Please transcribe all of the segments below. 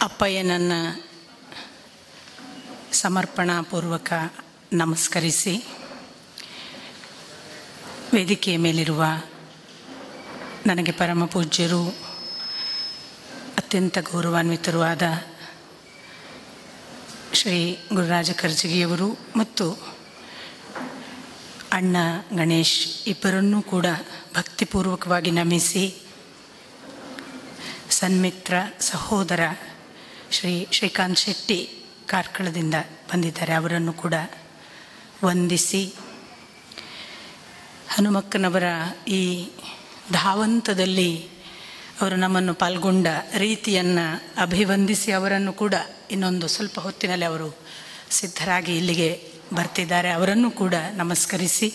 ಅಪ್ಪಯ್ಯನನ್ನು ಸಮರ್ಪಣಾಪೂರ್ವಕ ನಮಸ್ಕರಿಸಿ, ವೇದಿಕೆಯ ಮೇಲಿರುವ ನನಗೆ ಪರಮ ಪೂಜ್ಯರು, ಅತ್ಯಂತ ಗೌರವಾನ್ವಿತರೂ ಆದ ಶ್ರೀ ಗುರುರಾಜ ಕರ್ಜಗಿಯವರು ಮತ್ತು ಅಣ್ಣ ಗಣೇಶ್ ಇಬ್ಬರನ್ನೂ ಕೂಡ ಭಕ್ತಿಪೂರ್ವಕವಾಗಿ ನಮಿಸಿ, ಸನ್ಮಿತ್ರ ಸಹೋದರ ಶ್ರೀ ಶ್ರೀಕಾಂತ್ ಶೆಟ್ಟಿ ಕಾರ್ಕಳದಿಂದ ಬಂದಿದ್ದಾರೆ, ಅವರನ್ನು ಕೂಡ ವಂದಿಸಿ, ಹನುಮಕ್ಕನವರ ಈ ಧಾವಂತದಲ್ಲಿ ಅವರು ನಮ್ಮನ್ನು ಪಾಲ್ಗೊಂಡ ರೀತಿಯನ್ನು ಅಭಿವಂದಿಸಿ, ಅವರನ್ನು ಕೂಡ ಇನ್ನೊಂದು ಸ್ವಲ್ಪ ಹೊತ್ತಿನಲ್ಲಿ ಅವರು ಸಿದ್ಧರಾಗಿ ಇಲ್ಲಿಗೆ ಬರ್ತಿದ್ದಾರೆ, ಅವರನ್ನು ಕೂಡ ನಮಸ್ಕರಿಸಿ,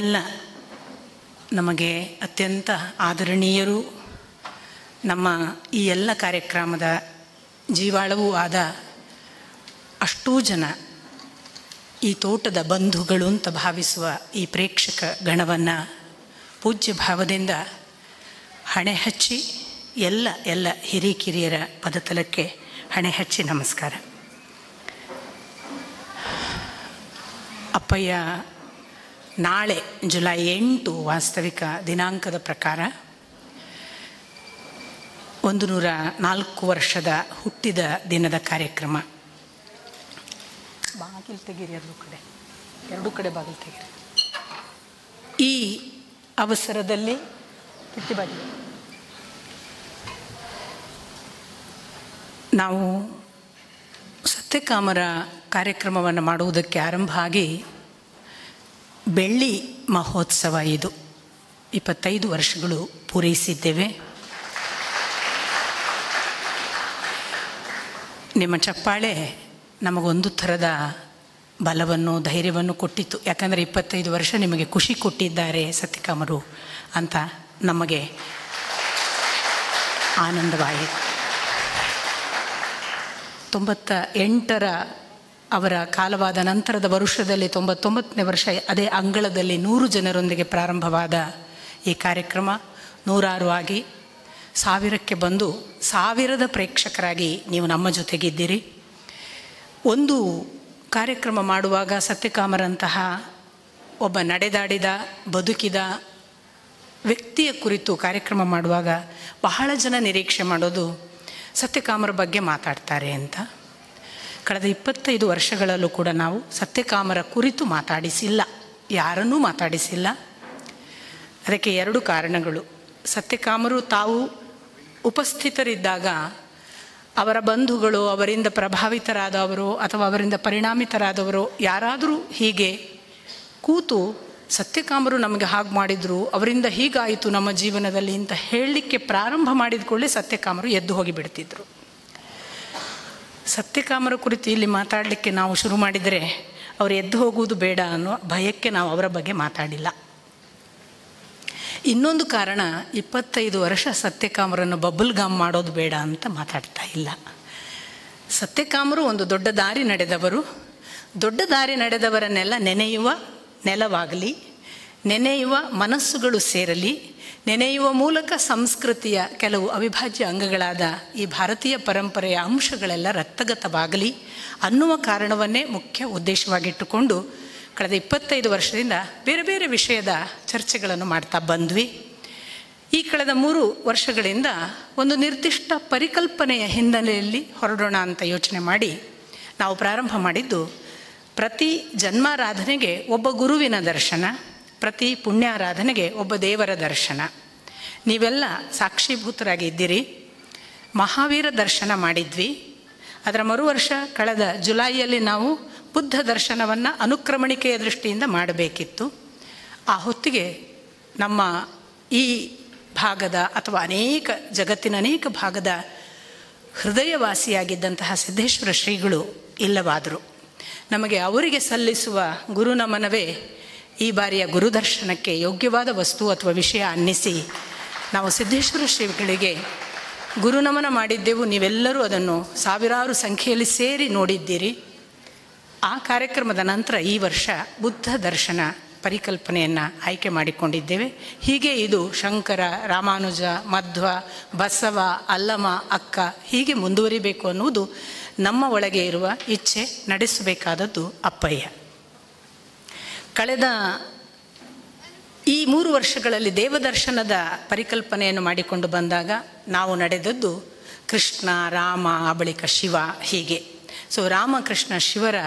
ಎಲ್ಲ ನಮಗೆ ಅತ್ಯಂತ ಆದರಣೀಯರು, ನಮ್ಮ ಈ ಎಲ್ಲ ಕಾರ್ಯಕ್ರಮದ ಜೀವಾಳವೂ ಆದ ಅಷ್ಟೂ ಜನ ಈ ತೋಟದ ಬಂಧುಗಳು ಅಂತ ಭಾವಿಸುವ ಈ ಪ್ರೇಕ್ಷಕ ಗಣವನ್ನು ಪೂಜ್ಯ ಭಾವದಿಂದ ಹಣೆ ಹಚ್ಚಿ, ಎಲ್ಲ ಹಿರಿಕಿರಿಯರ ಪದತಲಕ್ಕೆ ಹಣೆ ಹಚ್ಚಿ ನಮಸ್ಕಾರ. ಅಪ್ಪಯ್ಯ ನಾಳೆ ಜುಲೈ 8 ವಾಸ್ತವಿಕ ದಿನಾಂಕದ ಪ್ರಕಾರ 104 ವರ್ಷದ ಹುಟ್ಟಿದ ದಿನದ ಕಾರ್ಯಕ್ರಮ. ಬಾಗಿಲು ತೆಗೀರಿ, ಎರಡು ಕಡೆ ಬಾಗಿಲು ತೆಗೀರಿ. ಈ ಅವಸರದಲ್ಲಿ ನಾವು ಸತ್ಯಕಾಮರ ಕಾರ್ಯಕ್ರಮವನ್ನು ಮಾಡುವುದಕ್ಕೆ ಆರಂಭ ಆಗಿ ಬೆಳ್ಳಿ ಮಹೋತ್ಸವ ಇದು 25 ವರ್ಷಗಳು ಪೂರೈಸಿದ್ದೇವೆ. ನಿಮ್ಮ ಚಪ್ಪಾಳೆ ನಮಗೊಂದು ಥರದ ಬಲವನ್ನು ಧೈರ್ಯವನ್ನು ಕೊಟ್ಟಿತ್ತು, ಯಾಕಂದರೆ 25 ವರ್ಷ ನಿಮಗೆ ಖುಷಿ ಕೊಟ್ಟಿದ್ದಾರೆ ಸತ್ಯಕಾಮರು ಅಂತ ನಮಗೆ ಆನಂದವಾಯಿತು. 98ರ ಅವರ ಕಾಲವಾದ ನಂತರದ ವರುಷದಲ್ಲಿ 99ನೇ ವರ್ಷ ಅದೇ ಅಂಗಳದಲ್ಲಿ 100 ಜನರೊಂದಿಗೆ ಪ್ರಾರಂಭವಾದ ಈ ಕಾರ್ಯಕ್ರಮ ನೂರಾರು ಆಗಿ 1000ಕ್ಕೆ ಬಂದು 1000 ಪ್ರೇಕ್ಷಕರಾಗಿ ನೀವು ನಮ್ಮ ಜೊತೆಗಿದ್ದೀರಿ. ಒಂದು ಕಾರ್ಯಕ್ರಮ ಮಾಡುವಾಗ ಸತ್ಯಕಾಮರಂತಹ ಒಬ್ಬ ನಡೆದಾಡಿದ ಬದುಕಿದ ವ್ಯಕ್ತಿಯ ಕುರಿತು ಕಾರ್ಯಕ್ರಮ ಮಾಡುವಾಗ ಬಹಳ ಜನ ನಿರೀಕ್ಷೆ ಮಾಡೋದು ಸತ್ಯಕಾಮರ ಬಗ್ಗೆ ಮಾತಾಡ್ತಾರೆ ಅಂತ. ಕಳೆದ 25 ವರ್ಷಗಳಲ್ಲೂ ಕೂಡ ನಾವು ಸತ್ಯಕಾಮರ ಕುರಿತು ಮಾತಾಡಿಸಿಲ್ಲ, ಯಾರನ್ನೂ ಮಾತಾಡಿಸಿಲ್ಲ. ಅದಕ್ಕೆ 2 ಕಾರಣಗಳು. ಸತ್ಯಕಾಮರು ತಾವು ಉಪಸ್ಥಿತರಿದ್ದಾಗ ಅವರ ಬಂಧುಗಳು, ಅವರಿಂದ ಪ್ರಭಾವಿತರಾದವರು ಅಥವಾ ಅವರಿಂದ ಪರಿಣಾಮಿತರಾದವರು ಯಾರಾದರೂ ಹೀಗೆ ಕೂತು ಸತ್ಯಕಾಮರು ನಮಗೆ ಹಾಗೆ ಮಾಡಿದರು, ಅವರಿಂದ ಹೀಗಾಯಿತು ನಮ್ಮ ಜೀವನದಲ್ಲಿ ಅಂತ ಹೇಳಲಿಕ್ಕೆ ಪ್ರಾರಂಭ ಮಾಡಿದ ಕೂಡಲೇ ಸತ್ಯಕಾಮರು ಎದ್ದು ಹೋಗಿಬಿಡ್ತಿದ್ರು. ಸತ್ಯಕಾಮರ ಕುರಿತು ಇಲ್ಲಿ ಮಾತಾಡಲಿಕ್ಕೆ ನಾವು ಶುರು ಮಾಡಿದರೆ ಅವರು ಎದ್ದು ಹೋಗುವುದು ಬೇಡ ಅನ್ನೋ ಭಯಕ್ಕೆ ನಾವು ಅವರ ಬಗ್ಗೆ ಮಾತಾಡಿಲ್ಲ. ಇನ್ನೊಂದು ಕಾರಣ, 25 ವರ್ಷ ಸತ್ಯಕಾಮರನ್ನು ಬಬಲ್ ಗಮ್ ಮಾಡೋದು ಬೇಡ ಅಂತ ಮಾತಾಡ್ತಾ ಇಲ್ಲ. ಸತ್ಯಕಾಮರು ಒಂದು ದೊಡ್ಡ ದಾರಿ ನಡೆದವರು. ದೊಡ್ಡ ದಾರಿ ನಡೆದವರನ್ನೆಲ್ಲ ನೆನೆಯುವ ನೆಲವಾಗಲಿ, ನೆನೆಯುವ ಮನಸ್ಸುಗಳು ಸೇರಲಿ, ನೆನೆಯುವ ಮೂಲಕ ಸಂಸ್ಕೃತಿಯ ಕೆಲವು ಅವಿಭಾಜ್ಯ ಅಂಗಗಳಾದ ಈ ಭಾರತೀಯ ಪರಂಪರೆಯ ಅಂಶಗಳೆಲ್ಲ ರಕ್ತಗತವಾಗಲಿ ಅನ್ನುವ ಕಾರಣವನ್ನೇ ಮುಖ್ಯ ಉದ್ದೇಶವಾಗಿಟ್ಟುಕೊಂಡು ಕಳೆದ 25 ವರ್ಷದಿಂದ ಬೇರೆ ಬೇರೆ ವಿಷಯದ ಚರ್ಚೆಗಳನ್ನು ಮಾಡ್ತಾ ಬಂದ್ವಿ. ಈ ಕಳೆದ 3 ವರ್ಷಗಳಿಂದ ಒಂದು ನಿರ್ದಿಷ್ಟ ಪರಿಕಲ್ಪನೆಯ ಹಿನ್ನೆಲೆಯಲ್ಲಿ ಹೊರಡೋಣ ಅಂತ ಯೋಚನೆ ಮಾಡಿ ನಾವು ಪ್ರಾರಂಭ ಮಾಡಿದ್ದು, ಪ್ರತಿ ಜನ್ಮಾರಾಧನೆಗೆ ಒಬ್ಬ ಗುರುವಿನ ದರ್ಶನ, ಪ್ರತಿ ಪುಣ್ಯಾರಾಧನೆಗೆ ಒಬ್ಬ ದೇವರ ದರ್ಶನ. ನೀವೆಲ್ಲ ಸಾಕ್ಷೀಭೂತರಾಗಿ ಇದ್ದೀರಿ. ಮಹಾವೀರ ದರ್ಶನ ಮಾಡಿದ್ವಿ. ಅದರ ಮರುವರ್ಷ ಕಳೆದ ಜುಲೈಯಲ್ಲಿ ನಾವು ಬುದ್ಧ ದರ್ಶನವನ್ನು ಅನುಕ್ರಮಣಿಕೆಯ ದೃಷ್ಟಿಯಿಂದ ಮಾಡಬೇಕಿತ್ತು. ಆ ಹೊತ್ತಿಗೆ ನಮ್ಮ ಈ ಭಾಗದ ಅಥವಾ ಜಗತ್ತಿನ ಅನೇಕ ಭಾಗದ ಹೃದಯವಾಸಿಯಾಗಿದ್ದಂತಹ ಸಿದ್ದೇಶ್ವರ ಶ್ರೀಗಳು ಇಲ್ಲವಾದರು. ನಮಗೆ ಅವರಿಗೆ ಸಲ್ಲಿಸುವ ಗುರುನಮನವೇ ಈ ಬಾರಿಯ ಗುರುದರ್ಶನಕ್ಕೆ ಯೋಗ್ಯವಾದ ವಸ್ತು ಅಥವಾ ವಿಷಯ ಅನ್ನಿಸಿ ನಾವು ಸಿದ್ದೇಶ್ವರ ಶ್ರೀಗಳಿಗೆ ಗುರುನಮನ ಮಾಡಿದ್ದೆವು. ನೀವೆಲ್ಲರೂ ಅದನ್ನು ಸಾವಿರಾರು ಸಂಖ್ಯೆಯಲ್ಲಿ ಸೇರಿ ನೋಡಿದ್ದೀರಿ. ಆ ಕಾರ್ಯಕ್ರಮದ ನಂತರ ಈ ವರ್ಷ ಬುದ್ಧ ದರ್ಶನ ಪರಿಕಲ್ಪನೆಯನ್ನು ಆಯ್ಕೆ ಮಾಡಿಕೊಂಡಿದ್ದೇವೆ. ಹೀಗೆ ಇದು ಶಂಕರ, ರಾಮಾನುಜ, ಮಧ್ವ, ಬಸವ, ಅಲ್ಲಮ, ಅಕ್ಕ ಹೀಗೆ ಮುಂದುವರಿಬೇಕು ಅನ್ನುವುದು ನಮ್ಮ ಒಳಗೆ ಇರುವ ಇಚ್ಛೆ. ನಡೆಸಬೇಕಾದದ್ದು ಅಪ್ಪಯ್ಯ. ಕಳೆದ ಈ 3 ವರ್ಷಗಳಲ್ಲಿ ದೇವದರ್ಶನದ ಪರಿಕಲ್ಪನೆಯನ್ನು ಮಾಡಿಕೊಂಡು ಬಂದಾಗ ನಾವು ನಡೆದದ್ದು ಕೃಷ್ಣ, ರಾಮ, ಬಳಿಕ ಶಿವ ಹೀಗೆ. ಸೊ ರಾಮಕೃಷ್ಣ ಶಿವರ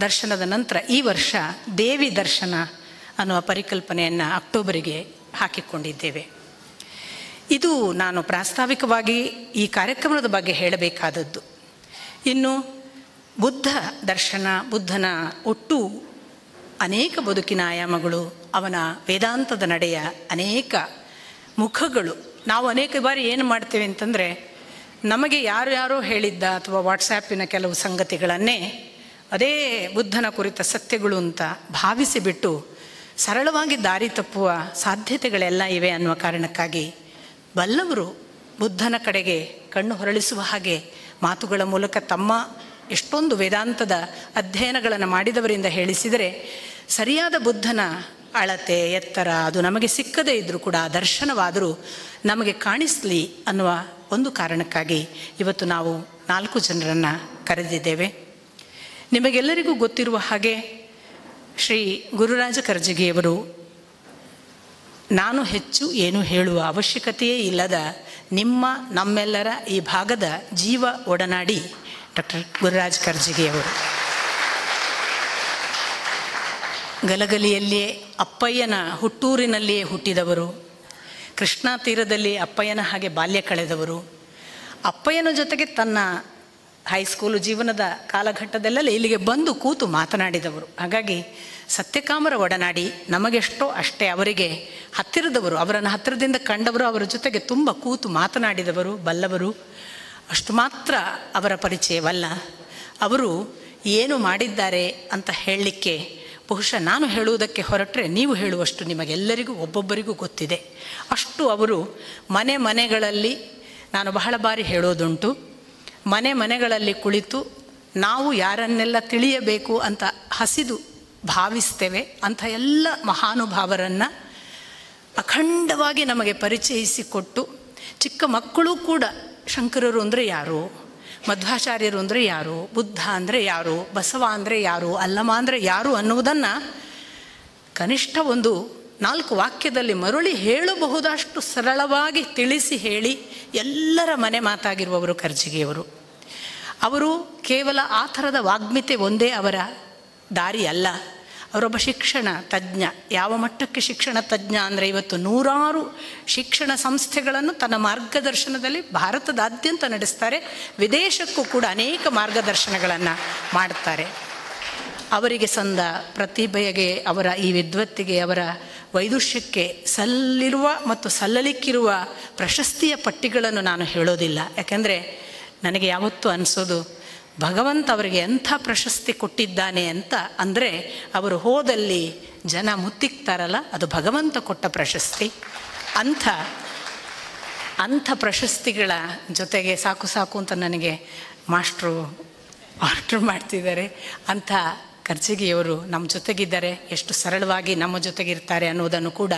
ದರ್ಶನದ ನಂತರ ಈ ವರ್ಷ ದೇವಿ ದರ್ಶನ ಅನ್ನುವ ಪರಿಕಲ್ಪನೆಯನ್ನು ಅಕ್ಟೋಬರಿಗೆ ಹಾಕಿಕೊಂಡಿದ್ದೇವೆ. ಇದು ನಾನು ಪ್ರಾಸ್ತಾವಿಕವಾಗಿ ಈ ಕಾರ್ಯಕ್ರಮದ ಬಗ್ಗೆ ಹೇಳಬೇಕಾದದ್ದು. ಇನ್ನು ಬುದ್ಧ ದರ್ಶನ, ಬುದ್ಧನ ಒಟ್ಟು ಅನೇಕ ಬದುಕಿನ ಆಯಾಮಗಳು, ಅವನ ವೇದಾಂತದ ನಡೆಯ ಅನೇಕ ಮುಖಗಳು. ನಾವು ಅನೇಕ ಬಾರಿ ಏನು ಮಾಡ್ತೇವೆ ಅಂತಂದರೆ, ನಮಗೆ ಯಾರೋ ಹೇಳಿದ್ದ ಅಥವಾ ವಾಟ್ಸಾಪಿನ ಕೆಲವು ಸಂಗತಿಗಳನ್ನೇ ಅದೇ ಬುದ್ಧನ ಕುರಿತ ಸತ್ಯಗಳು ಅಂತ ಭಾವಿಸಿಬಿಟ್ಟು ಸರಳವಾಗಿ ದಾರಿ ತಪ್ಪುವ ಸಾಧ್ಯತೆಗಳೆಲ್ಲ ಇವೆ ಅನ್ನುವ ಕಾರಣಕ್ಕಾಗಿ ಬಲ್ಲವರು ಬುದ್ಧನ ಕಡೆಗೆ ಕಣ್ಣು ಹೊರಳಿಸುವ ಹಾಗೆ ಮಾತುಗಳ ಮೂಲಕ ತಮ್ಮ ಎಷ್ಟೊಂದು ವೇದಾಂತದ ಅಧ್ಯಯನಗಳನ್ನು ಮಾಡಿದವರಿಂದ ಹೇಳಿಸಿದರೆ, ಸರಿಯಾದ ಬುದ್ಧನ ಅಳತೆ, ಎತ್ತರ ಅದು ನಮಗೆ ಸಿಕ್ಕದೇ ಇದ್ದರೂ ಕೂಡ ದರ್ಶನವಾದರೂ ನಮಗೆ ಕಾಣಿಸಲಿ ಅನ್ನುವ ಒಂದು ಕಾರಣಕ್ಕಾಗಿ ಇವತ್ತು ನಾವು 4 ಜನರನ್ನು ಕರೆದಿದ್ದೇವೆ. ನಿಮಗೆಲ್ಲರಿಗೂ ಗೊತ್ತಿರುವ ಹಾಗೆ ಶ್ರೀ ಗುರುರಾಜ ಕರ್ಜಗಿಯವರು ನಾನು ಹೆಚ್ಚು ಏನು ಹೇಳುವ ಅವಶ್ಯಕತೆಯೇ ಇಲ್ಲದ ನಮ್ಮೆಲ್ಲರ ಈ ಭಾಗದ ಜೀವ ಒಡನಾಡಿ ಡಾಕ್ಟರ್ ಗುರುರಾಜ ಕರ್ಜಗಿಯವರು. ಗಲಗಲಿಯಲ್ಲಿಯೇ ಅಪ್ಪಯ್ಯನ ಹುಟ್ಟೂರಿನಲ್ಲಿಯೇ ಹುಟ್ಟಿದವರು, ಕೃಷ್ಣಾ ತೀರದಲ್ಲಿ ಅಪ್ಪಯ್ಯನ ಹಾಗೆ ಬಾಲ್ಯ ಕಳೆದವರು, ಅಪ್ಪಯ್ಯನ ಜೊತೆಗೆ ತನ್ನ ಹೈಸ್ಕೂಲು ಜೀವನದ ಕಾಲಘಟ್ಟದಲ್ಲೆಲ್ಲ ಇಲ್ಲಿಗೆ ಬಂದು ಕೂತು ಮಾತನಾಡಿದವರು. ಹಾಗಾಗಿ ಸತ್ಯಕಾಮರ ಒಡನಾಡಿ ನಮಗೆಷ್ಟೋ ಅಷ್ಟೇ ಅವರಿಗೆ ಹತ್ತಿರದವರು, ಅವರನ್ನು ಹತ್ತಿರದಿಂದ ಕಂಡವರು, ಅವರ ಜೊತೆಗೆ ತುಂಬ ಕೂತು ಮಾತನಾಡಿದವರು, ಬಲ್ಲವರು. ಅಷ್ಟು ಮಾತ್ರ ಅವರ ಪರಿಚಯವಲ್ಲ, ಅವರು ಏನು ಮಾಡಿದ್ದಾರೆ ಅಂತ ಹೇಳಲಿಕ್ಕೆ ಬಹುಶಃ ನಾನು ಹೇಳುವುದಕ್ಕೆ ಹೊರಟ್ರೆ ನೀವು ಹೇಳುವಷ್ಟು ನಿಮಗೆಲ್ಲರಿಗೂ ಒಬ್ಬೊಬ್ಬರಿಗೂ ಗೊತ್ತಿದೆ. ಅಷ್ಟು ಅವರು ಮನೆಗಳಲ್ಲಿ, ನಾನು ಬಹಳ ಬಾರಿ ಹೇಳೋದುಂಟು, ಮನೆಗಳಲ್ಲಿ ಕುಳಿತು ನಾವು ಯಾರನ್ನೆಲ್ಲ ತಿಳಿಯಬೇಕು ಅಂತ ಹಸಿದು ಭಾವಿಸ್ತೇವೆ ಅಂಥ ಎಲ್ಲ ಮಹಾನುಭಾವರನ್ನು ಅಖಂಡವಾಗಿ ನಮಗೆ ಪರಿಚಯಿಸಿಕೊಟ್ಟು, ಚಿಕ್ಕ ಮಕ್ಕಳು ಕೂಡ ಶಂಕರರು ಅಂದರೆ ಯಾರು, ಮಧ್ವಾಚಾರ್ಯರು ಅಂದರೆ ಯಾರು, ಬುದ್ಧ ಅಂದರೆ ಯಾರು, ಬಸವ ಅಂದರೆ ಯಾರು, ಅಲ್ಲಮ ಅಂದರೆ ಯಾರು ಅನ್ನುವುದನ್ನು ಕನಿಷ್ಠ ಒಂದು 4 ವಾಕ್ಯದಲ್ಲಿ ಮರಳಿ ಹೇಳಬಹುದಷ್ಟು ಸರಳವಾಗಿ ತಿಳಿಸಿ ಹೇಳಿ ಎಲ್ಲರ ಮನೆ ಮಾತಾಗಿರುವವರು ಕರ್ಜಗಿಯವರು. ಅವರು ಕೇವಲ ಆ ಥರದ ವಾಗ್ಮಿತೆ ಒಂದೇ ಅವರ ದಾರಿ ಅಲ್ಲ, ಅವರೊಬ್ಬ ಶಿಕ್ಷಣ ತಜ್ಞ. ಯಾವ ಮಟ್ಟಕ್ಕೆ ಶಿಕ್ಷಣ ತಜ್ಞ ಅಂದರೆ ಇವತ್ತು 100 ಶಿಕ್ಷಣ ಸಂಸ್ಥೆಗಳನ್ನು ತನ್ನ ಮಾರ್ಗದರ್ಶನದಲ್ಲಿ ಭಾರತದಾದ್ಯಂತ ನಡೆಸ್ತಾರೆ, ವಿದೇಶಕ್ಕೂ ಕೂಡ ಅನೇಕ ಮಾರ್ಗದರ್ಶನಗಳನ್ನು ಮಾಡ್ತಾರೆ. ಅವರಿಗೆ ಸಂದ ಪ್ರತಿಭೆಗೆ, ಅವರ ಈ ವಿದ್ವತ್ತಿಗೆ, ಅವರ ವೈದುಷ್ಯಕ್ಕೆ ಸಲ್ಲಿರುವ ಮತ್ತು ಸಲ್ಲಲಿಕ್ಕಿರುವ ಪ್ರಶಸ್ತಿಯ ಪಟ್ಟಿಗಳನ್ನು ನಾನು ಹೇಳೋದಿಲ್ಲ. ಯಾಕೆಂದರೆ ನನಗೆ ಯಾವತ್ತೂ ಅನಿಸೋದು, ಭಗವಂತ ಅವರಿಗೆ ಎಂಥ ಪ್ರಶಸ್ತಿ ಕೊಟ್ಟಿದ್ದಾನೆ ಅಂತ ಅಂದರೆ, ಅವರು ಹೋದಲ್ಲಿ ಜನ ಮುತ್ತಿಕ್ತಾರಲ್ಲ, ಅದು ಭಗವಂತ ಕೊಟ್ಟ ಪ್ರಶಸ್ತಿ. ಅಂಥ ಪ್ರಶಸ್ತಿಗಳ ಜೊತೆಗೆ ಸಾಕು ಅಂತ ನನಗೆ ಮಾಸ್ಟ್ರು ಆರ್ಡ್ರ್ ಮಾಡ್ತಿದ್ದಾರೆ. ಅಂಥ ಕರ್ಜಗಿಯವರು ನಮ್ಮ ಜೊತೆಗಿದ್ದಾರೆ. ಎಷ್ಟು ಸರಳವಾಗಿ ನಮ್ಮ ಜೊತೆಗಿರ್ತಾರೆ ಅನ್ನೋದನ್ನು ಕೂಡ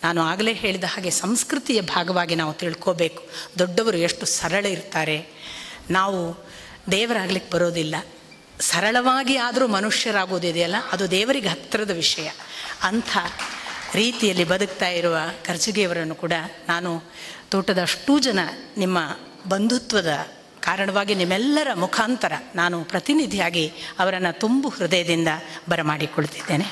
ನಾನು ಆಗಲೇ ಹೇಳಿದ ಹಾಗೆ ಸಂಸ್ಕೃತಿಯ ಭಾಗವಾಗಿ ನಾವು ತಿಳ್ಕೋಬೇಕು. ದೊಡ್ಡವರು ಎಷ್ಟು ಸರಳ ಇರ್ತಾರೆ. ನಾವು ದೇವರಾಗ್ಲಿಕ್ಕೆ ಬರೋದಿಲ್ಲ, ಸರಳವಾಗಿ ಆದರೂ ಮನುಷ್ಯರಾಗೋದಿದೆಯಲ್ಲ, ಅದು ದೇವರಿಗೆ ಹತ್ತಿರದ ವಿಷಯ. ಅಂಥ ರೀತಿಯಲ್ಲಿ ಬದುಕ್ತಾ ಇರುವ ಕರ್ಜಗಿಯವರನ್ನು ಕೂಡ ನಾನು ತೋಟದ ಅಷ್ಟೂ ಜನ ನಿಮ್ಮ ಬಂಧುತ್ವದ ಕಾರಣವಾಗಿ ನಿಮ್ಮೆಲ್ಲರ ಮುಖಾಂತರ ನಾನು ಪ್ರತಿನಿಧಿಯಾಗಿ ಅವರನ್ನು ತುಂಬು ಹೃದಯದಿಂದ ಬರಮಾಡಿಕೊಳ್ತಿದ್ದೇನೆ.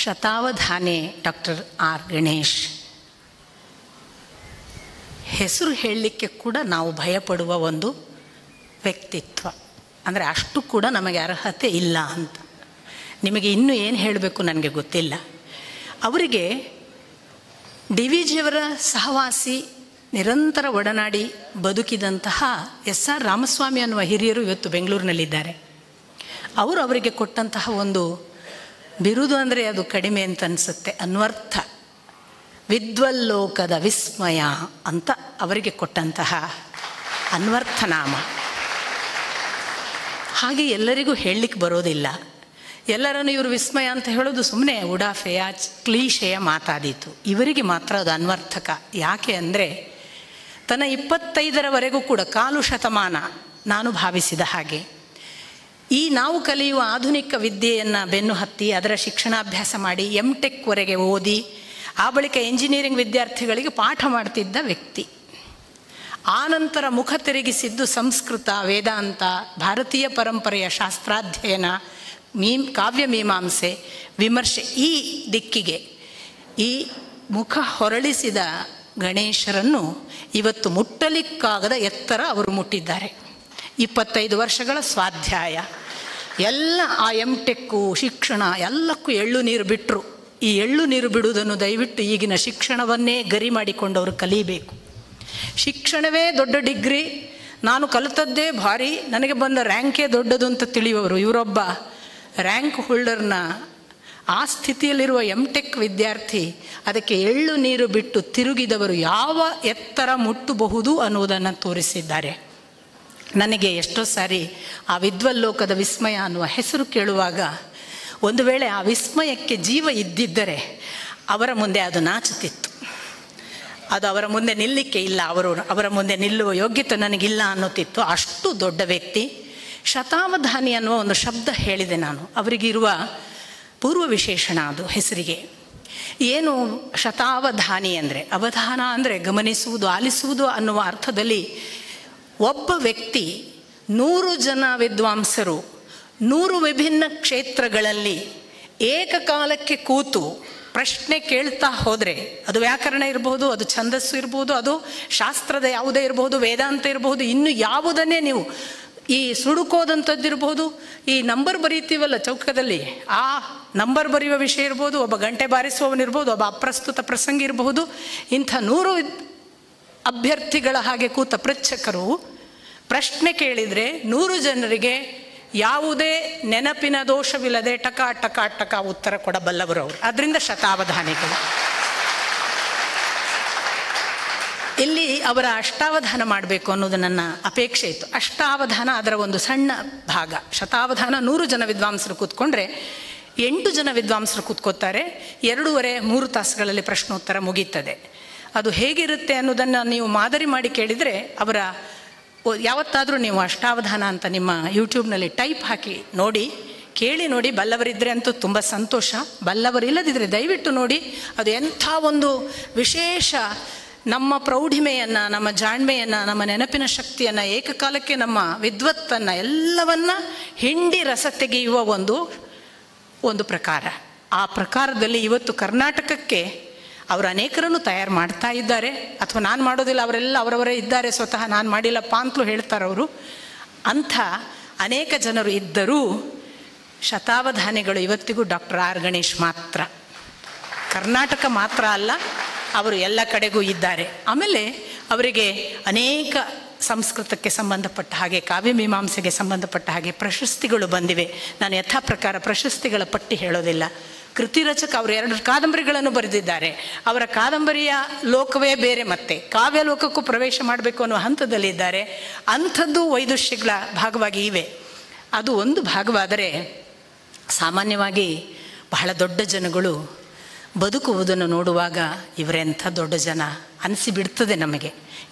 ಶತಾವಧಾನಿ ಡಾಕ್ಟರ್ ಆರ್ ಗಣೇಶ್. ಹೆಸರು ಹೇಳಲಿಕ್ಕೆ ಕೂಡ ನಾವು ಭಯಪಡುವ ಒಂದು ವ್ಯಕ್ತಿತ್ವ, ಅಂದರೆ ಅಷ್ಟು ಕೂಡ ನಮಗೆ ಅರ್ಹತೆ ಇಲ್ಲ ಅಂತ. ನಿಮಗೆ ಇನ್ನೂ ಏನು ಹೇಳಬೇಕು ನನಗೆ ಗೊತ್ತಿಲ್ಲ. ಅವರಿಗೆ ಡಿ ವಿ ಜಿಯವರ ಸಹವಾಸಿ, ನಿರಂತರ ಒಡನಾಡಿ ಬದುಕಿದಂತಹ SR ರಾಮಸ್ವಾಮಿ ಅನ್ನುವ ಹಿರಿಯರು ಇವತ್ತು ಬೆಂಗಳೂರಿನಲ್ಲಿದ್ದಾರೆ. ಅವರಿಗೆ ಕೊಟ್ಟಂತಹ ಒಂದು ಬಿರುದು ಅಂದರೆ ಅದು ಕಡಿಮೆ ಅಂತ ಅನಿಸುತ್ತೆ, ಅನ್ವರ್ಥ. ವಿದ್ವಲ್ಲೋಕದ ವಿಸ್ಮಯ ಅಂತ ಅವರಿಗೆ ಕೊಟ್ಟಂತಹ ಅನ್ವರ್ಥನಾಮ. ಹಾಗೆ ಎಲ್ಲರಿಗೂ ಹೇಳಲಿಕ್ಕೆ ಬರೋದಿಲ್ಲ. ಎಲ್ಲರನ್ನು ಇವರು ವಿಸ್ಮಯ ಅಂತ ಹೇಳೋದು ಸುಮ್ಮನೆ ಉಡಾಫೆಯ ಕ್ಲೀಶೆಯ ಮಾತಾದೀತು. ಇವರಿಗೆ ಮಾತ್ರ ಅದು ಅನ್ವರ್ಥಕ. ಯಾಕೆ ಅಂದರೆ ತನ್ನ 25ರವರೆಗೂ ಕೂಡ ಕಾಲು ಶತಮಾನ ನಾನು ಭಾವಿಸಿದ ಹಾಗೆ ಈ ನಾವು ಕಲಿಯುವ ಆಧುನಿಕ ವಿದ್ಯೆಯನ್ನು ಬೆನ್ನು ಹತ್ತಿ ಅದರ ಶಿಕ್ಷಣಾಭ್ಯಾಸ ಮಾಡಿ MTech ಓದಿ ಆ ಬಳಿಕ ಎಂಜಿನಿಯರಿಂಗ್ ವಿದ್ಯಾರ್ಥಿಗಳಿಗೆ ಪಾಠ ಮಾಡ್ತಿದ್ದ ವ್ಯಕ್ತಿ. ಆನಂತರ ಮುಖ ತಿರುಗಿಸಿದ್ದು ಸಂಸ್ಕೃತ, ವೇದಾಂತ, ಭಾರತೀಯ ಪರಂಪರೆಯ ಶಾಸ್ತ್ರಾಧ್ಯಯನ, ಕಾವ್ಯ ಮೀಮಾಂಸೆ, ವಿಮರ್ಶೆ, ಈ ದಿಕ್ಕಿಗೆ ಈ ಮುಖ ಹೊರಳಿಸಿದ ಗಣೇಶರನ್ನು ಇವತ್ತು ಮುಟ್ಟಲಿಕ್ಕಾಗದ ಎತ್ತರ ಅವರು ಮುಟ್ಟಿದ್ದಾರೆ. 25 ವರ್ಷಗಳ ಸ್ವಾಧ್ಯಾಯ ಎಲ್ಲ ಆ MTech ಶಿಕ್ಷಣ ಎಲ್ಲಕ್ಕೂ ಎಳ್ಳು ನೀರು ಬಿಟ್ಟರು. ಈ ಎಳ್ಳು ನೀರು ಬಿಡುವುದನ್ನು ದಯವಿಟ್ಟು ಈಗಿನ ಶಿಕ್ಷಣವನ್ನೇ ಗರಿ ಮಾಡಿಕೊಂಡವರು ಕಲಿಬೇಕು. ಶಿಕ್ಷಣವೇ ದೊಡ್ಡ ಡಿಗ್ರಿ, ನಾನು ಕಲಿತದ್ದೇ ಭಾರಿ, ನನಗೆ ಬಂದ ರ್ಯಾಂಕೇ ದೊಡ್ಡದು ಅಂತ ತಿಳಿಯುವವರು. ಇವರೊಬ್ಬ ರ್ಯಾಂಕ್ ಹೋಲ್ಡರ್ನ ಆ ಸ್ಥಿತಿಯಲ್ಲಿರುವ MTech ವಿದ್ಯಾರ್ಥಿ ಅದಕ್ಕೆ ಎಳ್ಳು ನೀರು ಬಿಟ್ಟು ತಿರುಗಿದವರು ಯಾವ ಎತ್ತರ ಮುಟ್ಟಬಹುದು ಅನ್ನುವುದನ್ನು ತೋರಿಸಿದ್ದಾರೆ. ನನಗೆ ಎಷ್ಟೋ ಸಾರಿ ಆ ವಿದ್ವಲ್ಲೋಕದ ವಿಸ್ಮಯ ಅನ್ನುವ ಹೆಸರು ಕೇಳುವಾಗ ಒಂದು ವೇಳೆ ಆ ವಿಸ್ಮಯಕ್ಕೆ ಜೀವ ಇದ್ದಿದ್ದರೆ ಅವರ ಮುಂದೆ ಅದು ನಾಚುತ್ತಿತ್ತು. ಅದು ಅವರ ಮುಂದೆ ನಿಲ್ಲಕ್ಕೆ ಇಲ್ಲ, ಅವರ ಮುಂದೆ ನಿಲ್ಲುವ ಯೋಗ್ಯತೆ ನನಗಿಲ್ಲ ಅನ್ನುತ್ತಿತ್ತು. ಅಷ್ಟು ದೊಡ್ಡ ವ್ಯಕ್ತಿ. ಶತಾವಧಾನಿ ಅನ್ನುವ ಒಂದು ಶಬ್ದ ಹೇಳಿದೆ ನಾನು. ಅವರಿಗಿರುವ ಪೂರ್ವ ವಿಶೇಷಣ ಅದು ಹೆಸರಿಗೆ. ಏನು ಶತಾವಧಾನಿ ಅಂದರೆ? ಅವಧಾನ ಅಂದರೆ ಗಮನಿಸುವುದು, ಆಲಿಸುವುದು ಅನ್ನುವ ಅರ್ಥದಲ್ಲಿ ಒಬ್ಬ ವ್ಯಕ್ತಿ 100 ಜನ ವಿದ್ವಾಂಸರು 100 ವಿಭಿನ್ನ ಕ್ಷೇತ್ರಗಳಲ್ಲಿ ಏಕಕಾಲಕ್ಕೆ ಕೂತು ಪ್ರಶ್ನೆ ಕೇಳ್ತಾ ಹೋದರೆ, ಅದು ವ್ಯಾಕರಣ ಇರಬಹುದು, ಅದು ಛಂದಸ್ಸು ಇರಬಹುದು, ಅದು ಶಾಸ್ತ್ರದ ಯಾವುದೇ ಇರಬಹುದು, ವೇದಾಂತ ಇರಬಹುದು, ಇನ್ನು ಯಾವುದನ್ನೇ ನೀವು ಈ ಸುಡುಕೋದಂಥದ್ದಿರ್ಬೋದು, ಈ ನಂಬರ್ ಬರೀತೀವಲ್ಲ ಚೌಕದಲ್ಲಿ, ಆ ನಂಬರ್ ಬರೆಯುವ ವಿಷಯ ಇರ್ಬೋದು, ಒಬ್ಬ ಗಂಟೆ ಬಾರಿಸುವವನಿರ್ಬೋದು, ಒಬ್ಬ ಅಪ್ರಸ್ತುತ ಪ್ರಸಂಗಿ ಇರಬಹುದು. ಇಂಥ 100 ಅಭ್ಯರ್ಥಿಗಳ ಹಾಗೆ ಕೂತ ಪೃಚ್ಛಕರು ಪ್ರಶ್ನೆ ಕೇಳಿದರೆ 100 ಜನರಿಗೆ ಯಾವುದೇ ನೆನಪಿನ ದೋಷವಿಲ್ಲದೆ ಟಕ ಟಕ ಟಕ ಉತ್ತರ ಕೊಡಬಲ್ಲವರು ಅವರು. ಅದರಿಂದ ಶತಾವಧಾನಿಗಳು. ಇಲ್ಲಿ ಅವರ ಅಷ್ಟಾವಧಾನ ಮಾಡಬೇಕು ಅನ್ನೋದು ನನ್ನ ಅಪೇಕ್ಷೆ ಇತ್ತು. ಅಷ್ಟಾವಧಾನ ಅದರ ಒಂದು ಸಣ್ಣ ಭಾಗ. ಶತಾವಧಾನ 100 ಜನ ವಿದ್ವಾಂಸರು ಕೂತ್ಕೊಂಡ್ರೆ 8 ಜನ ವಿದ್ವಾಂಸರು ಕೂತ್ಕೋತಾರೆ. 2.5-3 ತಾಸುಗಳಲ್ಲಿ ಪ್ರಶ್ನೋತ್ತರ ಮುಗೀತದೆ. ಅದು ಹೇಗಿರುತ್ತೆ ಅನ್ನೋದನ್ನು ನೀವು ಮಾದರಿ ಮಾಡಿ ಕೇಳಿದರೆ, ಅವರ ಯಾವತ್ತಾದರೂ ನೀವು ಅಷ್ಟಾವಧಾನ ಅಂತ ನಿಮ್ಮ ಯೂಟ್ಯೂಬ್ನಲ್ಲಿ ಟೈಪ್ ಹಾಕಿ ನೋಡಿ, ಕೇಳಿ ನೋಡಿ. ಬಲ್ಲವರಿದ್ದರೆ ಅಂತೂ ತುಂಬ ಸಂತೋಷ, ಬಲ್ಲವರಿಲ್ಲದಿದ್ದರೆ ದಯವಿಟ್ಟು ನೋಡಿ. ಅದು ಎಂಥ ಒಂದು ವಿಶೇಷ ನಮ್ಮ ಪ್ರೌಢಿಮೆಯನ್ನು, ನಮ್ಮ ಜಾಣ್ಮೆಯನ್ನು, ನಮ್ಮ ನೆನಪಿನ ಶಕ್ತಿಯನ್ನು, ಏಕಕಾಲಕ್ಕೆ ನಮ್ಮ ವಿದ್ವತ್ತನ್ನು ಎಲ್ಲವನ್ನ ಹಿಂಡಿ ರಸ ತೆಗೆಯುವ ಒಂದು ಪ್ರಕಾರ. ಆ ಪ್ರಕಾರದಲ್ಲಿ ಇವತ್ತು ಕರ್ನಾಟಕಕ್ಕೆ ಅವರು ಅನೇಕರನ್ನು ತಯಾರು ಮಾಡ್ತಾ ಇದ್ದಾರೆ. ಅಥವಾ ನಾನು ಮಾಡೋದಿಲ್ಲ, ಅವರೆಲ್ಲ ಅವರವರೇ ಇದ್ದಾರೆ, ಸ್ವತಃ ನಾನು ಮಾಡಿಲ್ಲಪ್ಪ ಅಂತಲೂ ಹೇಳ್ತಾರೆ ಅವರು. ಅಂಥ ಅನೇಕ ಜನರು ಇದ್ದರೂ ಶತಾವಧಾನಿಗಳು ಇವತ್ತಿಗೂ ಡಾಕ್ಟರ್ ಆರ್ ಗಣೇಶ್ ಮಾತ್ರ. ಕರ್ನಾಟಕ ಮಾತ್ರ ಅಲ್ಲ, ಅವರು ಎಲ್ಲ ಕಡೆಗೂ ಇದ್ದಾರೆ. ಆಮೇಲೆ ಅವರಿಗೆ ಅನೇಕ ಸಂಸ್ಕೃತಕ್ಕೆ ಸಂಬಂಧಪಟ್ಟ ಹಾಗೆ, ಕಾವ್ಯ ಮೀಮಾಂಸೆಗೆ ಸಂಬಂಧಪಟ್ಟ ಹಾಗೆ ಪ್ರಶಸ್ತಿಗಳು ಬಂದಿವೆ. ನಾನು ಯಥಾ ಪ್ರಕಾರ ಪ್ರಶಸ್ತಿಗಳ ಪಟ್ಟಿ ಹೇಳೋದಿಲ್ಲ. ಕೃತಿ ರಚಕ ಅವರು 2 ಕಾದಂಬರಿಗಳನ್ನು ಬರೆದಿದ್ದಾರೆ. ಅವರ ಕಾದಂಬರಿಯ ಲೋಕವೇ ಬೇರೆ, ಮತ್ತೆ ಕಾವ್ಯ ಲೋಕಕ್ಕೂ ಪ್ರವೇಶ ಮಾಡಬೇಕು ಅನ್ನೋ ಹಂತದಲ್ಲಿದ್ದಾರೆ. ಅಂಥದ್ದು ವೈದುಷ್ಯಗಳ ಭಾಗವಾಗಿ ಇವೆ. ಅದು ಒಂದು ಭಾಗವಾದರೆ, ಸಾಮಾನ್ಯವಾಗಿ ಬಹಳ ದೊಡ್ಡ ಜನಗಳು ಬದುಕುವುದನ್ನು ನೋಡುವಾಗ ಇವರೆಂಥ ದೊಡ್ಡ ಜನ ಅನಿಸಿಬಿಡ್ತದೆ. ನಮಗೆ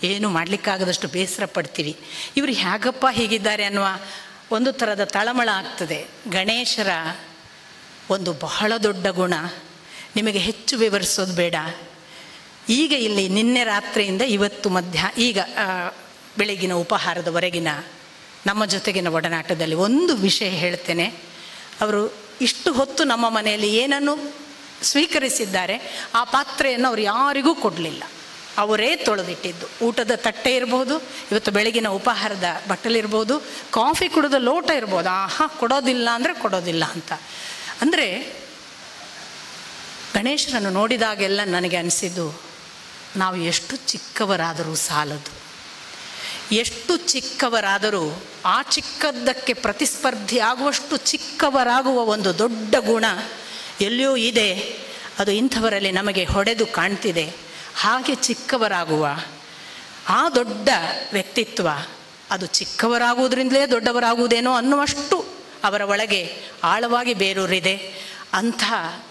ಏನು ಮಾಡಲಿಕ್ಕಾಗದಷ್ಟು ಬೇಸರ ಪಡ್ತೀವಿ. ಇವರು ಹೇಗಪ್ಪ ಹೀಗಿದ್ದಾರೆ ಅನ್ನುವ ಒಂದು ಥರದ ತಳಮಳ ಆಗ್ತದೆ. ಗಣೇಶರ ಒಂದು ಬಹಳ ದೊಡ್ಡ ಗುಣ ನಿಮಗೆ ಹೆಚ್ಚು ವಿವರಿಸೋದು ಬೇಡ. ಈಗ ಇಲ್ಲಿ ನಿನ್ನೆ ರಾತ್ರಿಯಿಂದ ಇವತ್ತು ಈಗ ಬೆಳಗಿನ ಉಪಹಾರದವರೆಗಿನ ನಮ್ಮ ಜೊತೆಗಿನ ಒಡನಾಟದಲ್ಲಿ ಒಂದು ವಿಷಯ ಹೇಳ್ತೇನೆ. ಅವರು ಇಷ್ಟು ಹೊತ್ತು ನಮ್ಮ ಮನೆಯಲ್ಲಿ ಏನನ್ನು ಸ್ವೀಕರಿಸಿದ್ದಾರೆ, ಆ ಪಾತ್ರೆಯನ್ನು ಅವರು ಯಾರಿಗೂ ಕೊಡಲಿಲ್ಲ. ಅವರೇ ತೊಳೆದಿಟ್ಟಿದ್ದು. ಊಟದ ತಟ್ಟೆ ಇರ್ಬೋದು, ಇವತ್ತು ಬೆಳಗಿನ ಉಪಹಾರದ ಬಟ್ಟಲಿರ್ಬೋದು, ಕಾಫಿ ಕುಡಿದ ಲೋಟ ಇರ್ಬೋದು. ಕೊಡೋದಿಲ್ಲ ಅಂದರೆ ಕೊಡೋದಿಲ್ಲ ಅಂತ. ಅಂದರೆ ಗಣೇಶನನ್ನು ನೋಡಿದಾಗೆಲ್ಲ ನನಗೆ ಅನಿಸಿದ್ದು, ನಾವು ಎಷ್ಟು ಚಿಕ್ಕವರಾದರೂ ಸಾಲದು. ಎಷ್ಟು ಚಿಕ್ಕವರಾದರೂ ಆ ಚಿಕ್ಕದ್ದಕ್ಕೆ ಪ್ರತಿಸ್ಪರ್ಧಿ ಆಗುವಷ್ಟು ಚಿಕ್ಕವರಾಗುವ ಒಂದು ದೊಡ್ಡ ಗುಣ ಎಲ್ಲಿಯೂ ಇದೆ. ಅದು ಇಂಥವರಲ್ಲಿ ನಮಗೆ ಹೊಡೆದು ಕಾಣ್ತಿದೆ. ಹಾಗೆ ಚಿಕ್ಕವರಾಗುವ ಆ ದೊಡ್ಡ ವ್ಯಕ್ತಿತ್ವ ಅದು ಚಿಕ್ಕವರಾಗುವುದರಿಂದಲೇ ದೊಡ್ಡವರಾಗುವುದೇನೋ ಅನ್ನುವಷ್ಟು ಅವರ ಒಳಗೆ ಆಳವಾಗಿ ಬೇರೂರಿದೆ. ಅಂಥ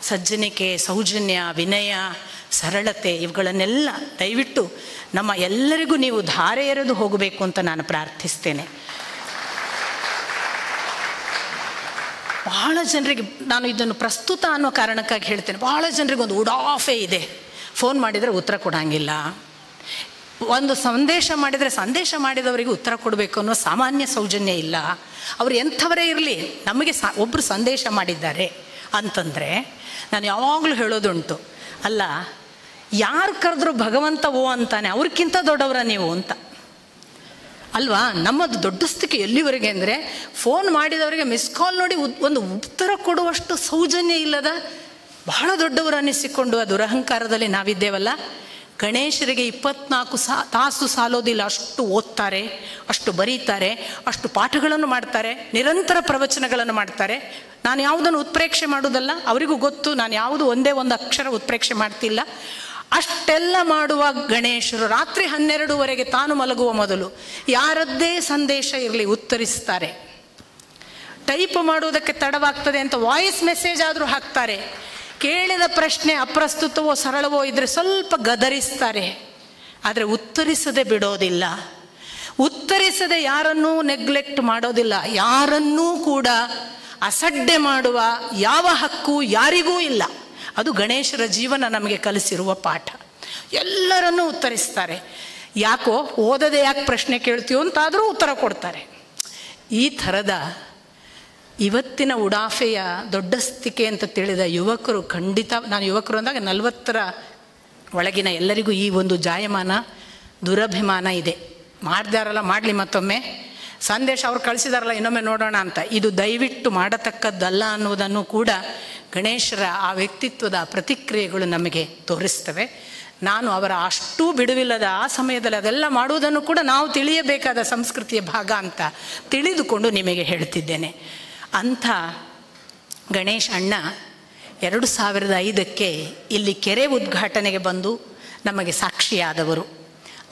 ಸಜ್ಜನಿಕೆ, ಸೌಜನ್ಯ, ವಿನಯ, ಸರಳತೆ ಇವುಗಳನ್ನೆಲ್ಲ ದಯವಿಟ್ಟು ನಮ್ಮ ಎಲ್ಲರಿಗೂ ನೀವು ಧಾರೆ ಎರೆದು ಹೋಗಬೇಕು ಅಂತ ನಾನು ಪ್ರಾರ್ಥಿಸ್ತೇನೆ. ಬಹಳ ಜನರಿಗೆ ನಾನು ಇದನ್ನು ಪ್ರಸ್ತುತ ಅನ್ನೋ ಕಾರಣಕ್ಕಾಗಿ ಹೇಳ್ತೇನೆ, ಬಹಳ ಜನರಿಗೆ ಒಂದು ಉಡಾಫೆ ಇದೆ. ಫೋನ್ ಮಾಡಿದರೆ ಉತ್ತರ ಕೊಡೋಂಗಿಲ್ಲ, ಒಂದು ಸಂದೇಶ ಮಾಡಿದರೆ ಸಂದೇಶ ಮಾಡಿದವರಿಗೆ ಉತ್ತರ ಕೊಡಬೇಕು ಅನ್ನೋ ಸಾಮಾನ್ಯ ಸೌಜನ್ಯ ಇಲ್ಲ. ಅವರು ಎಂಥವರೇ ಇರಲಿ, ನಮಗೆ ಒಬ್ಬರು ಸಂದೇಶ ಮಾಡಿದ್ದಾರೆ ಅಂತಂದರೆ ನಾನು ಯಾವಾಗಲೂ ಹೇಳೋದುಂಟು, ಅಲ್ಲ ಯಾರು ಕರೆದ್ರು ಭಗವಂತ ಓ ಅಂತಾನೆ, ಅವ್ರಿಗಿಂತ ದೊಡ್ಡವರ ನೀವು ಅಂತ ಅಲ್ವಾ? ನಮ್ಮದು ದೊಡ್ಡ ಸ್ಥಿತಿ ಎಲ್ಲಿವರೆಗೆ ಅಂದರೆ ಫೋನ್ ಮಾಡಿದವರಿಗೆ ಮಿಸ್ ಕಾಲ್ ನೋಡಿ ಒಂದು ಉತ್ತರ ಕೊಡುವಷ್ಟು ಸೌಜನ್ಯ ಇಲ್ಲದ ಬಹಳ ದೊಡ್ಡವರು ಅನ್ನಿಸಿಕೊಂಡು ಆ ದುರಹಂಕಾರದಲ್ಲಿ ನಾವಿದ್ದೇವಲ್ಲ. ಗಣೇಶರಿಗೆ 24 ತಾಸು ಸಾಲೋದಿಲ್ಲ, ಅಷ್ಟು ಓದ್ತಾರೆ, ಅಷ್ಟು ಬರೀತಾರೆ, ಅಷ್ಟು ಪಾಠಗಳನ್ನು ಮಾಡ್ತಾರೆ, ನಿರಂತರ ಪ್ರವಚನಗಳನ್ನು ಮಾಡ್ತಾರೆ. ನಾನು ಯಾವುದನ್ನು ಉತ್ಪ್ರೇಕ್ಷೆ ಮಾಡೋದಲ್ಲ, ಅವರಿಗೂ ಗೊತ್ತು ನಾನು ಯಾವುದು ಒಂದೇ ಒಂದು ಅಕ್ಷರ ಉತ್ಪ್ರೇಕ್ಷೆ ಮಾಡ್ತಿಲ್ಲ. ಅಷ್ಟೆಲ್ಲ ಮಾಡುವ ಗಣೇಶರು ರಾತ್ರಿ 12ವರೆಗೆ ತಾನು ಮಲಗುವ ಮೊದಲು ಯಾರದ್ದೇ ಸಂದೇಶ ಇರಲಿ ಉತ್ತರಿಸ್ತಾರೆ. ಟೈಪ್ ಮಾಡುವುದಕ್ಕೆ ತಡವಾಗ್ತದೆ ಅಂತ ವಾಯ್ಸ್ ಮೆಸೇಜ್ ಆದರೂ ಹಾಕ್ತಾರೆ. ಕೇಳಿದ ಪ್ರಶ್ನೆ ಅಪ್ರಸ್ತುತವೋ ಸರಳವೋ ಇದ್ದರೆ ಸ್ವಲ್ಪ ಗದರಿಸ್ತಾರೆ, ಆದರೆ ಉತ್ತರಿಸದೆ ಬಿಡೋದಿಲ್ಲ. ಉತ್ತರಿಸದೆ ಯಾರನ್ನೂ ನೆಗ್ಲೆಕ್ಟ್ ಮಾಡೋದಿಲ್ಲ. ಯಾರನ್ನೂ ಕೂಡ ಅಸಡ್ಡೆ ಮಾಡುವ ಯಾವ ಹಕ್ಕು ಯಾರಿಗೂ ಇಲ್ಲ. ಅದು ಗಣೇಶರ ಜೀವನ ನಮಗೆ ಕಲಿಸಿರುವ ಪಾಠ. ಎಲ್ಲರನ್ನೂ ಉತ್ತರಿಸ್ತಾರೆ. ಯಾಕೋ ಓದದೆ ಯಾಕೆ ಪ್ರಶ್ನೆ ಕೇಳ್ತೀವೋ ಅಂತಾದರೂ ಉತ್ತರ ಕೊಡ್ತಾರೆ. ಈ ಥರದ ಇವತ್ತಿನ ಉಡಾಫೆಯ ದೊಡ್ಡಸ್ತಿಕೆ ಅಂತ ತಿಳಿದ ಯುವಕರು ಖಂಡಿತ, ನಾನು ಯುವಕರು ಅಂದಾಗ 40ರ ಒಳಗಿನ ಎಲ್ಲರಿಗೂ ಈ ಒಂದು ಜಾಯಮಾನ ದುರಭಿಮಾನ ಇದೆ. ಮಾಡ್ದಾರಲ್ಲ ಮಾಡಲಿ, ಮತ್ತೊಮ್ಮೆ ಸಂದೇಶ ಅವ್ರು ಕಳಿಸಿದಾರಲ್ಲ ಇನ್ನೊಮ್ಮೆ ನೋಡೋಣ ಅಂತ. ಇದು ದಯವಿಟ್ಟು ಮಾಡತಕ್ಕದ್ದಲ್ಲ ಅನ್ನುವುದನ್ನು ಕೂಡ ಗಣೇಶರ ಆ ವ್ಯಕ್ತಿತ್ವದ ಪ್ರತಿಕ್ರಿಯೆಗಳು ನಮಗೆ ತೋರಿಸ್ತವೆ. ನಾನು ಅವರ ಅಷ್ಟೂ ಬಿಡುವಿಲ್ಲದ ಆ ಸಮಯದಲ್ಲಿ ಅದೆಲ್ಲ ಮಾಡುವುದನ್ನು ಕೂಡ ನಾವು ತಿಳಿಯಬೇಕಾದ ಸಂಸ್ಕೃತಿಯ ಭಾಗ ಅಂತ ತಿಳಿದುಕೊಂಡು ನಿಮಗೆ ಹೇಳ್ತಿದ್ದೇನೆ. ಅಂಥ ಗಣೇಶ್ ಅಣ್ಣ 2005ಕ್ಕೆ ಇಲ್ಲಿ ಕೆರೆ ಉದ್ಘಾಟನೆಗೆ ಬಂದು ನಮಗೆ ಸಾಕ್ಷಿಯಾದವರು.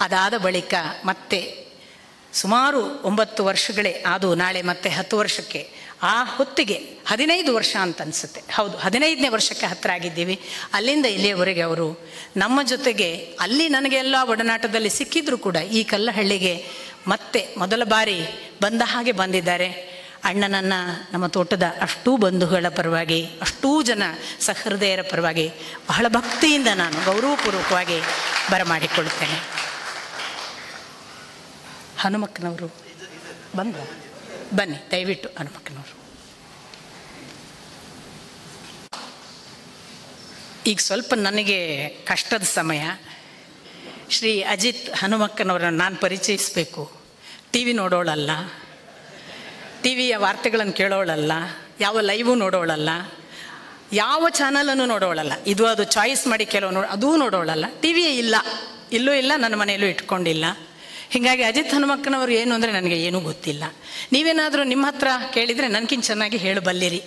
ಅದಾದ ಬಳಿಕ ಮತ್ತೆ ಸುಮಾರು 9 ವರ್ಷಗಳೇ ಆದು, ನಾಳೆ ಮತ್ತೆ 10 ವರ್ಷಕ್ಕೆ, ಆ ಹೊತ್ತಿಗೆ 15 ವರ್ಷ ಅಂತ ಅನಿಸುತ್ತೆ, ಹೌದು 15ನೇ ವರ್ಷಕ್ಕೆ ಹತ್ತಿರ ಆಗಿದ್ದೀವಿ. ಅಲ್ಲಿಂದ ಇಲ್ಲಿಯವರೆಗೆ ಅವರು ನಮ್ಮ ಜೊತೆಗೆ, ಅಲ್ಲಿ ನನಗೆ ಎಲ್ಲ ಒಡನಾಟದಲ್ಲಿ ಸಿಕ್ಕಿದ್ರು ಕೂಡ ಈ ಕಲ್ಲಹಳ್ಳಿಗೆ ಮತ್ತೆ ಮೊದಲ ಬಾರಿ ಬಂದ ಹಾಗೆ ಬಂದಿದ್ದಾರೆ. ಅಣ್ಣನನ್ನು ನಮ್ಮ ತೋಟದ ಅಷ್ಟೂ ಬಂಧುಗಳ ಪರವಾಗಿ, ಅಷ್ಟೂ ಜನ ಸಹೃದಯರ ಪರವಾಗಿ ಬಹಳ ಭಕ್ತಿಯಿಂದ ನಾನು ಗೌರವಪೂರ್ವಕವಾಗಿ ಬರಮಾಡಿಕೊಳ್ಳುತ್ತೇನೆ. ಹನುಮಕ್ಕನವರು ಬಂದ, ಬನ್ನಿ ದಯವಿಟ್ಟು ಹನುಮಕ್ಕನವರು. ಈಗ ಸ್ವಲ್ಪ ನನಗೆ ಕಷ್ಟದ ಸಮಯ. ಶ್ರೀ ಅಜಿತ್ ಹನುಮಕ್ಕನವರನ್ನು ನಾನು ಪರಿಚಯಿಸಬೇಕು. ಟಿ ವಿ ನೋಡೋಳಲ್ಲ, ಟಿ ವಿಯ ವಾರ್ತೆಗಳನ್ನು ಕೇಳೋಳಲ್ಲ, ಯಾವ ಲೈವು ನೋಡೋಳಲ್ಲ, ಯಾವ ಚಾನಲನ್ನು ನೋಡೋಳಲ್ಲ. ಇದು ಅದು ಚಾಯ್ಸ್ ಮಾಡಿ ಕೆಲವು ಅದೂ ನೋಡೋಳಲ್ಲ. ಟಿ ವಿಯೇ ಇಲ್ಲ, ಇಲ್ಲೂ ಇಲ್ಲ, ನನ್ನ ಮನೆಯಲ್ಲೂ ಇಟ್ಕೊಂಡಿಲ್ಲ. ಹೀಗಾಗಿ ಅಜಿತ್ ಹನುಮಕ್ಕನವರು ಏನು ಅಂದರೆ ನನಗೆ ಏನೂ ಗೊತ್ತಿಲ್ಲ. ನೀವೇನಾದರೂ ನಿಮ್ಮ ಹತ್ರ ಕೇಳಿದರೆ ನನಗಿಂತ ಚೆನ್ನಾಗಿ ಹೇಳಬಲ್ಲಿರಿ,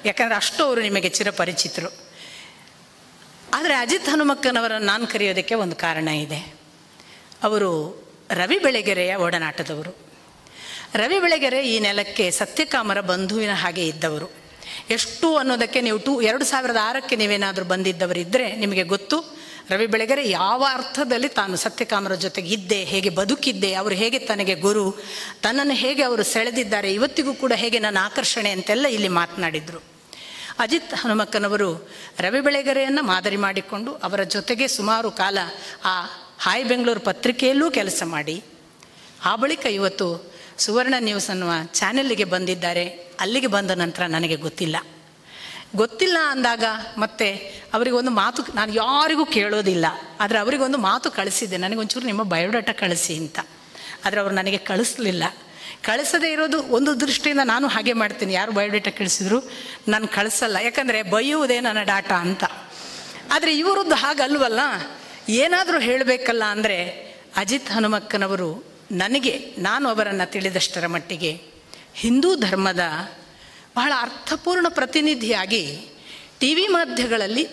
ಯಾಕಂದರೆ ಅಷ್ಟು ಅವರು ನಿಮಗೆ ಚಿರಪರಿಚಿತರು. ಆದರೆ ಅಜಿತ್ ಹನುಮಕ್ಕನವರನ್ನು ನಾನು ಕರೆಯೋದಕ್ಕೆ ಒಂದು ಕಾರಣ ಇದೆ. ಅವರು ರವಿ ಬೆಳಗೆರೆಯ ಒಡನಾಟದವರು. ರವಿ ಬೆಳಗೆರೆ ಈ ನೆಲಕ್ಕೆ ಸತ್ಯಕಾಮರ ಬಂಧುವಿನ ಹಾಗೆ ಇದ್ದವರು. ಎಷ್ಟು ಅನ್ನೋದಕ್ಕೆ ನೀವು 2006ಕ್ಕೆ ನೀವೇನಾದರೂ ಬಂದಿದ್ದವರಿದ್ದರೆ ನಿಮಗೆ ಗೊತ್ತು. ರವಿ ಬೆಳಗೆರೆ ಯಾವ ಅರ್ಥದಲ್ಲಿ ತಾನು ಸತ್ಯಕಾಮರ ಜೊತೆಗೆ ಇದ್ದೆ, ಹೇಗೆ ಬದುಕಿದ್ದೆ, ಅವರು ಹೇಗೆ ತನಗೆ ಗುರು, ತನ್ನನ್ನು ಹೇಗೆ ಅವರು ಸೆಳೆದಿದ್ದಾರೆ, ಇವತ್ತಿಗೂ ಕೂಡ ಹೇಗೆ ನನ್ನ ಆಕರ್ಷಣೆ ಅಂತೆಲ್ಲ ಇಲ್ಲಿ ಮಾತನಾಡಿದರು. ಅಜಿತ್ ಹನುಮಕ್ಕನವರು ರವಿ ಬೆಳಗೆರೆಯನ್ನು ಮಾದರಿ ಮಾಡಿಕೊಂಡು ಅವರ ಜೊತೆಗೆ ಸುಮಾರು ಕಾಲ ಆ ಹಾಯ್ ಬೆಂಗಳೂರು ಪತ್ರಿಕೆಯಲ್ಲೂ ಕೆಲಸ ಮಾಡಿ, ಆ ಬಳಿಕ ಇವತ್ತು ಸುವರ್ಣ ನ್ಯೂಸ್ ಅನ್ನುವ ಚಾನೆಲ್ಗೆ ಬಂದಿದ್ದಾರೆ. ಅಲ್ಲಿಗೆ ಬಂದ ನಂತರ ನನಗೆ ಗೊತ್ತಿಲ್ಲ ಅಂದಾಗ ಮತ್ತೆ ಅವರಿಗೊಂದು ಮಾತು, ನಾನು ಯಾರಿಗೂ ಕೇಳೋದಿಲ್ಲ, ಆದರೆ ಅವರಿಗೊಂದು ಮಾತು ಕಳಿಸಿದ್ದೆ, ನನಗೊಂಚೂರು ನಿಮ್ಮ ಬಯೋಡಾಟಾ ಕಳಿಸಿ ಅಂತ. ಆದರೆ ಅವರು ನನಗೆ ಕಳಿಸ್ಲಿಲ್ಲ. ಕಳಿಸದೇ ಇರೋದು ಒಂದು ದೃಷ್ಟಿಯಿಂದ ನಾನು ಹಾಗೆ ಮಾಡ್ತೀನಿ, ಯಾರು ಬಯೋಡಾಟಾ ಕಳಿಸಿದ್ರು ನಾನು ಕಳಿಸಲ್ಲ, ಯಾಕಂದರೆ ಬೈಯುವುದೇ ನನ್ನ ಡಾಟಾ ಅಂತ. ಆದರೆ ಇವರದ್ದು ಹಾಗಲ್ವಲ್ಲ, ಏನಾದರೂ ಹೇಳಬೇಕಲ್ಲ. ಅಂದರೆ ಅಜಿತ್ ಹನುಮಕ್ಕನವರು ನಾನು ಅವರನ್ನು ತಿಳಿದಷ್ಟರ ಮಟ್ಟಿಗೆ ಹಿಂದೂ ಧರ್ಮದ ಬಹಳ ಅರ್ಥಪೂರ್ಣ ಪ್ರತಿನಿಧಿಯಾಗಿ ಟಿ ವಿ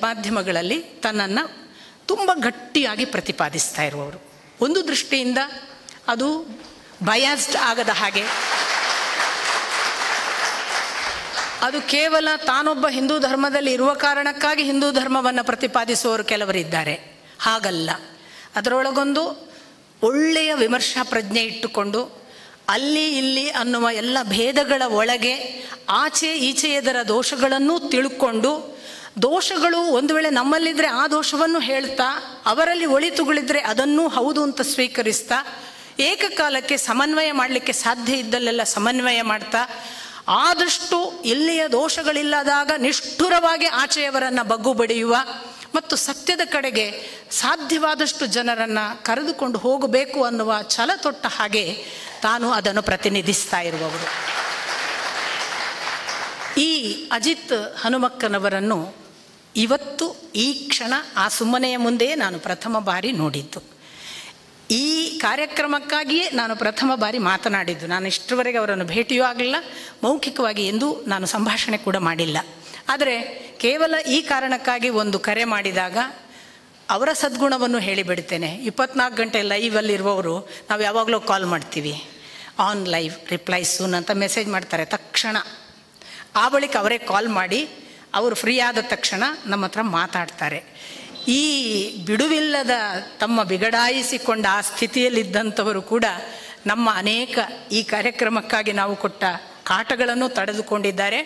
ಮಾಧ್ಯಮಗಳಲ್ಲಿ ತನ್ನನ್ನು ತುಂಬ ಗಟ್ಟಿಯಾಗಿ ಪ್ರತಿಪಾದಿಸ್ತಾ ಇರುವವರು. ಒಂದು ದೃಷ್ಟಿಯಿಂದ ಅದು ಬಯಾಸ್ಡ್ ಆಗದ ಹಾಗೆ. ಅದು ಕೇವಲ ತಾನೊಬ್ಬ ಹಿಂದೂ ಧರ್ಮದಲ್ಲಿ ಇರುವ ಕಾರಣಕ್ಕಾಗಿ ಹಿಂದೂ ಧರ್ಮವನ್ನು ಪ್ರತಿಪಾದಿಸುವವರು ಕೆಲವರಿದ್ದಾರೆ. ಹಾಗಲ್ಲ, ಅದರೊಳಗೊಂದು ಒಳ್ಳೆಯ ವಿಮರ್ಶಾ ಪ್ರಜ್ಞೆ ಇಟ್ಟುಕೊಂಡು ಅಲ್ಲಿ ಇಲ್ಲಿ ಅನ್ನುವ ಎಲ್ಲ ಭೇದಗಳ ಒಳಗೆ ಆಚೆ ಈಚೆಯದರ ದೋಷಗಳನ್ನು ತಿಳ್ಕೊಂಡು, ದೋಷಗಳು ಒಂದು ವೇಳೆ ನಮ್ಮಲ್ಲಿದ್ದರೆ ಆ ದೋಷವನ್ನು ಹೇಳ್ತಾ, ಅವರಲ್ಲಿ ಒಳಿತುಗಳಿದ್ರೆ ಅದನ್ನೂ ಹೌದು ಅಂತ ಸ್ವೀಕರಿಸ್ತಾ, ಏಕಕಾಲಕ್ಕೆ ಸಮನ್ವಯ ಮಾಡಲಿಕ್ಕೆ ಸಾಧ್ಯ ಇದ್ದಲ್ಲೆಲ್ಲ ಸಮನ್ವಯ ಮಾಡ್ತಾ, ಆದಷ್ಟು ಎಲ್ಲಿಯ ದೋಷಗಳಿಲ್ಲದಾಗ ನಿಷ್ಠುರವಾಗಿ ಆಚೆಯವರನ್ನು ಬಗ್ಗು ಬಡಿಯುವ ಮತ್ತು ಸತ್ಯದ ಕಡೆಗೆ ಸಾಧ್ಯವಾದಷ್ಟು ಜನರನ್ನು ಕರೆದುಕೊಂಡು ಹೋಗಬೇಕು ಅನ್ನುವ ಛಲ ತೊಟ್ಟ ಹಾಗೆ ತಾನು ಅದನ್ನು ಪ್ರತಿನಿಧಿಸ್ತಾ ಇರುವವರು. ಈ ಅಜಿತ್ ಹನುಮಕ್ಕನವರನ್ನು ಇವತ್ತು ಈ ಕ್ಷಣ ಆ ಸುಮ್ಮನೆಯ ಮುಂದೆಯೇ ನಾನು ಪ್ರಥಮ ಬಾರಿ ನೋಡಿದ್ದು. ಈ ಕಾರ್ಯಕ್ರಮಕ್ಕಾಗಿಯೇ ನಾನು ಪ್ರಥಮ ಬಾರಿ ಮಾತನಾಡಿದ್ದು. ನಾನು ಇಷ್ಟರವರೆಗೆ ಅವರನ್ನು ಭೇಟಿಯೂ ಆಗಲಿಲ್ಲ, ಮೌಖಿಕವಾಗಿ ಎಂದೂ ನಾನು ಸಂಭಾಷಣೆ ಕೂಡ ಮಾಡಿಲ್ಲ. ಆದರೆ ಕೇವಲ ಈ ಕಾರಣಕ್ಕಾಗಿ ಒಂದು ಕರೆ ಮಾಡಿದಾಗ ಅವರ ಸದ್ಗುಣವನ್ನು ಹೇಳಿಬಿಡ್ತೇನೆ. 24 ಗಂಟೆ ಲೈವಲ್ಲಿರುವವರು ನಾವು ಯಾವಾಗಲೂ ಕಾಲ್ ಮಾಡ್ತೀವಿ, ಆನ್ ಲೈವ್ ರಿಪ್ಲೈ ಸೂನ್ ಅಂತ ಮೆಸೇಜ್ ಮಾಡ್ತಾರೆ ತಕ್ಷಣ. ಆ ಬಳಿಕ ಅವರೇ ಕಾಲ್ ಮಾಡಿ ಅವರು ಫ್ರೀ ಆದ ತಕ್ಷಣ ನಮ್ಮ ಹತ್ರ ಮಾತಾಡ್ತಾರೆ. ಈ ಬಿಡುವಿಲ್ಲದ ತಮ್ಮ ಬಿಗಡಾಯಿಸಿಕೊಂಡ ಆ ಸ್ಥಿತಿಯಲ್ಲಿದ್ದಂಥವರು ಕೂಡ ನಮ್ಮ ಅನೇಕ ಈ ಕಾರ್ಯಕ್ರಮಕ್ಕಾಗಿ ನಾವು ಕೊಟ್ಟ ಕಾಟಗಳನ್ನು ತಡೆದುಕೊಂಡಿದ್ದಾರೆ.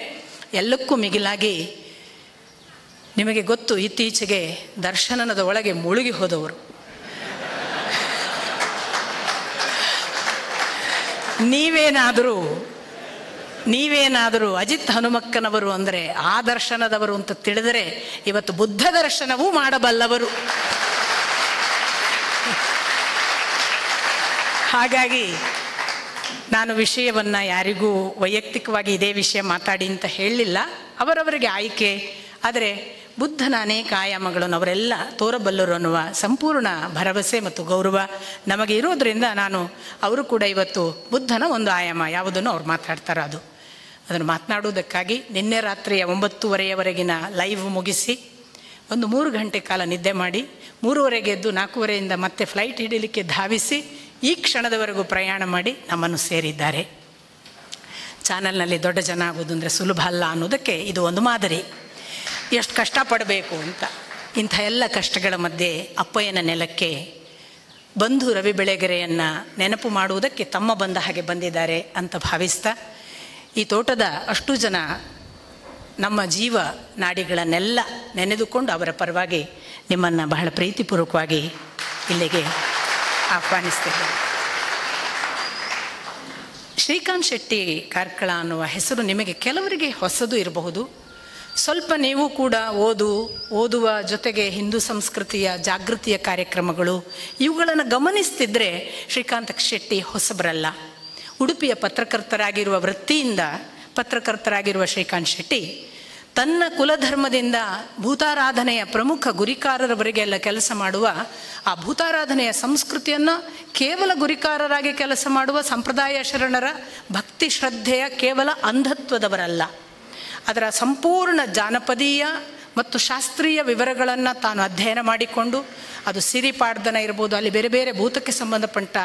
ಎಲ್ಲಕ್ಕೂ ಮಿಗಿಲಾಗಿ ನಿಮಗೆ ಗೊತ್ತು, ಇತ್ತೀಚೆಗೆ ದರ್ಶನದ ಒಳಗೆ ಮುಳುಗಿ ಹೋದವರು. ನೀವೇನಾದರೂ ಅಜಿತ್ ಹನುಮಕ್ಕನವರು ಅಂದರೆ ಆ ದರ್ಶನದವರು ಅಂತ ತಿಳಿದರೆ ಇವತ್ತು ಬುದ್ಧ ದರ್ಶನವೂ ಮಾಡಬಲ್ಲವರು. ಹಾಗಾಗಿ ನಾನು ವಿಷಯವನ್ನು ಯಾರಿಗೂ ವೈಯಕ್ತಿಕವಾಗಿ ಇದೇ ವಿಷಯ ಮಾತಾಡಿ ಅಂತ ಹೇಳಲಿಲ್ಲ, ಅವರವರಿಗೆ ಆಯ್ಕೆ. ಆದರೆ ಬುದ್ಧನ ಅನೇಕ ಆಯಾಮಗಳನ್ನು ಅವರೆಲ್ಲ ತೋರಬಲ್ಲರು ಅನ್ನುವ ಸಂಪೂರ್ಣ ಭರವಸೆ ಮತ್ತು ಗೌರವ ನಮಗೆ ಇರೋದರಿಂದ ನಾನು ಅವರು ಕೂಡ ಇವತ್ತು ಬುದ್ಧನ ಒಂದು ಯಾವುದನ್ನು ಅವ್ರು ಮಾತಾಡ್ತಾರೋ ಅದನ್ನು ಮಾತನಾಡುವುದಕ್ಕಾಗಿ ನಿನ್ನೆ ರಾತ್ರಿಯ 9:30ವರೆಗಿನ ಲೈವ್ ಮುಗಿಸಿ ಒಂದು 3 ಗಂಟೆ ಕಾಲ ನಿದ್ದೆ ಮಾಡಿ 3:30ಗೆ ಎದ್ದು 4:30ಯಿಂದ ಮತ್ತೆ ಫ್ಲೈಟ್ ಹಿಡಿಲಿಕ್ಕೆ ಧಾವಿಸಿ ಈ ಕ್ಷಣದವರೆಗೂ ಪ್ರಯಾಣ ಮಾಡಿ ನಮ್ಮನ್ನು ಸೇರಿದ್ದಾರೆ. ಚಾನಲ್ನಲ್ಲಿ ದೊಡ್ಡ ಜನ ಆಗೋದು ಅಂದರೆ ಸುಲಭ ಅಲ್ಲ ಅನ್ನೋದಕ್ಕೆ ಇದು ಒಂದು ಮಾದರಿ. ಎಷ್ಟು ಕಷ್ಟಪಡಬೇಕು ಅಂತ. ಇಂಥ ಎಲ್ಲ ಕಷ್ಟಗಳ ಮಧ್ಯೆ ಅಪ್ಪಯ್ಯನ ನೆಲಕ್ಕೆ ಬಂಧು ರವಿ ಬೆಳೆಗೆರೆಯನ್ನು ನೆನಪು ಮಾಡುವುದಕ್ಕೆ ತಮ್ಮ ಬಂದ ಹಾಗೆ ಬಂದಿದ್ದಾರೆ ಅಂತ ಭಾವಿಸ್ತಾ, ಈ ತೋಟದ ಅಷ್ಟು ಜನ ನಮ್ಮ ಜೀವ ನಾಡಿಗಳನ್ನೆಲ್ಲ ನೆನೆದುಕೊಂಡು ಅವರ ಪರವಾಗಿ ನಿಮ್ಮನ್ನು ಬಹಳ ಪ್ರೀತಿಪೂರ್ವಕವಾಗಿ ಇಲ್ಲಿಗೆ ಆಹ್ವಾನಿಸ್ತಿದ್ದೇನೆ. ಶ್ರೀಕಾಂತ್ ಶೆಟ್ಟಿ ಕಾರ್ಕಳ ಅನ್ನುವ ಹೆಸರು ನಿಮಗೆ ಕೆಲವರಿಗೆ ಹೊಸದು ಇರಬಹುದು. ಸ್ವಲ್ಪ ನೀವು ಕೂಡ ಓದುವ ಜೊತೆಗೆ ಹಿಂದೂ ಸಂಸ್ಕೃತಿಯ ಜಾಗೃತಿಯ ಕಾರ್ಯಕ್ರಮಗಳು ಇವುಗಳನ್ನು ಗಮನಿಸ್ತಿದ್ರೆ ಶ್ರೀಕಾಂತ್ ಶೆಟ್ಟಿ ಹೊಸಬರಲ್ಲ. ಉಡುಪಿಯ ಪತ್ರಕರ್ತರಾಗಿರುವ ವೃತ್ತಿಯಿಂದ ಪತ್ರಕರ್ತರಾಗಿರುವ ಶ್ರೀಕಾಂತ್ ಶೆಟ್ಟಿ ತನ್ನ ಕುಲಧರ್ಮದಿಂದ ಭೂತಾರಾಧನೆಯ ಪ್ರಮುಖ ಗುರಿಕಾರರವರೆಗೆಲ್ಲ ಕೆಲಸ ಮಾಡುವ ಆ ಭೂತಾರಾಧನೆಯ ಸಂಸ್ಕೃತಿಯನ್ನು ಕೇವಲ ಗುರಿಕಾರರಾಗಿ ಕೆಲಸ ಮಾಡುವ ಸಂಪ್ರದಾಯ ಶರಣರ ಭಕ್ತಿ ಶ್ರದ್ಧೆಯ ಕೇವಲ ಅಂಧತ್ವದವರಲ್ಲ, ಅದರ ಸಂಪೂರ್ಣ ಜಾನಪದೀಯ ಮತ್ತು ಶಾಸ್ತ್ರೀಯ ವಿವರಗಳನ್ನು ತಾನು ಅಧ್ಯಯನ ಮಾಡಿಕೊಂಡು, ಅದು ಸಿರಿಪಾಡ್ದನ ಇರ್ಬೋದು, ಅಲ್ಲಿ ಬೇರೆ ಬೇರೆ ಭೂತಕ್ಕೆ ಸಂಬಂಧಪಟ್ಟ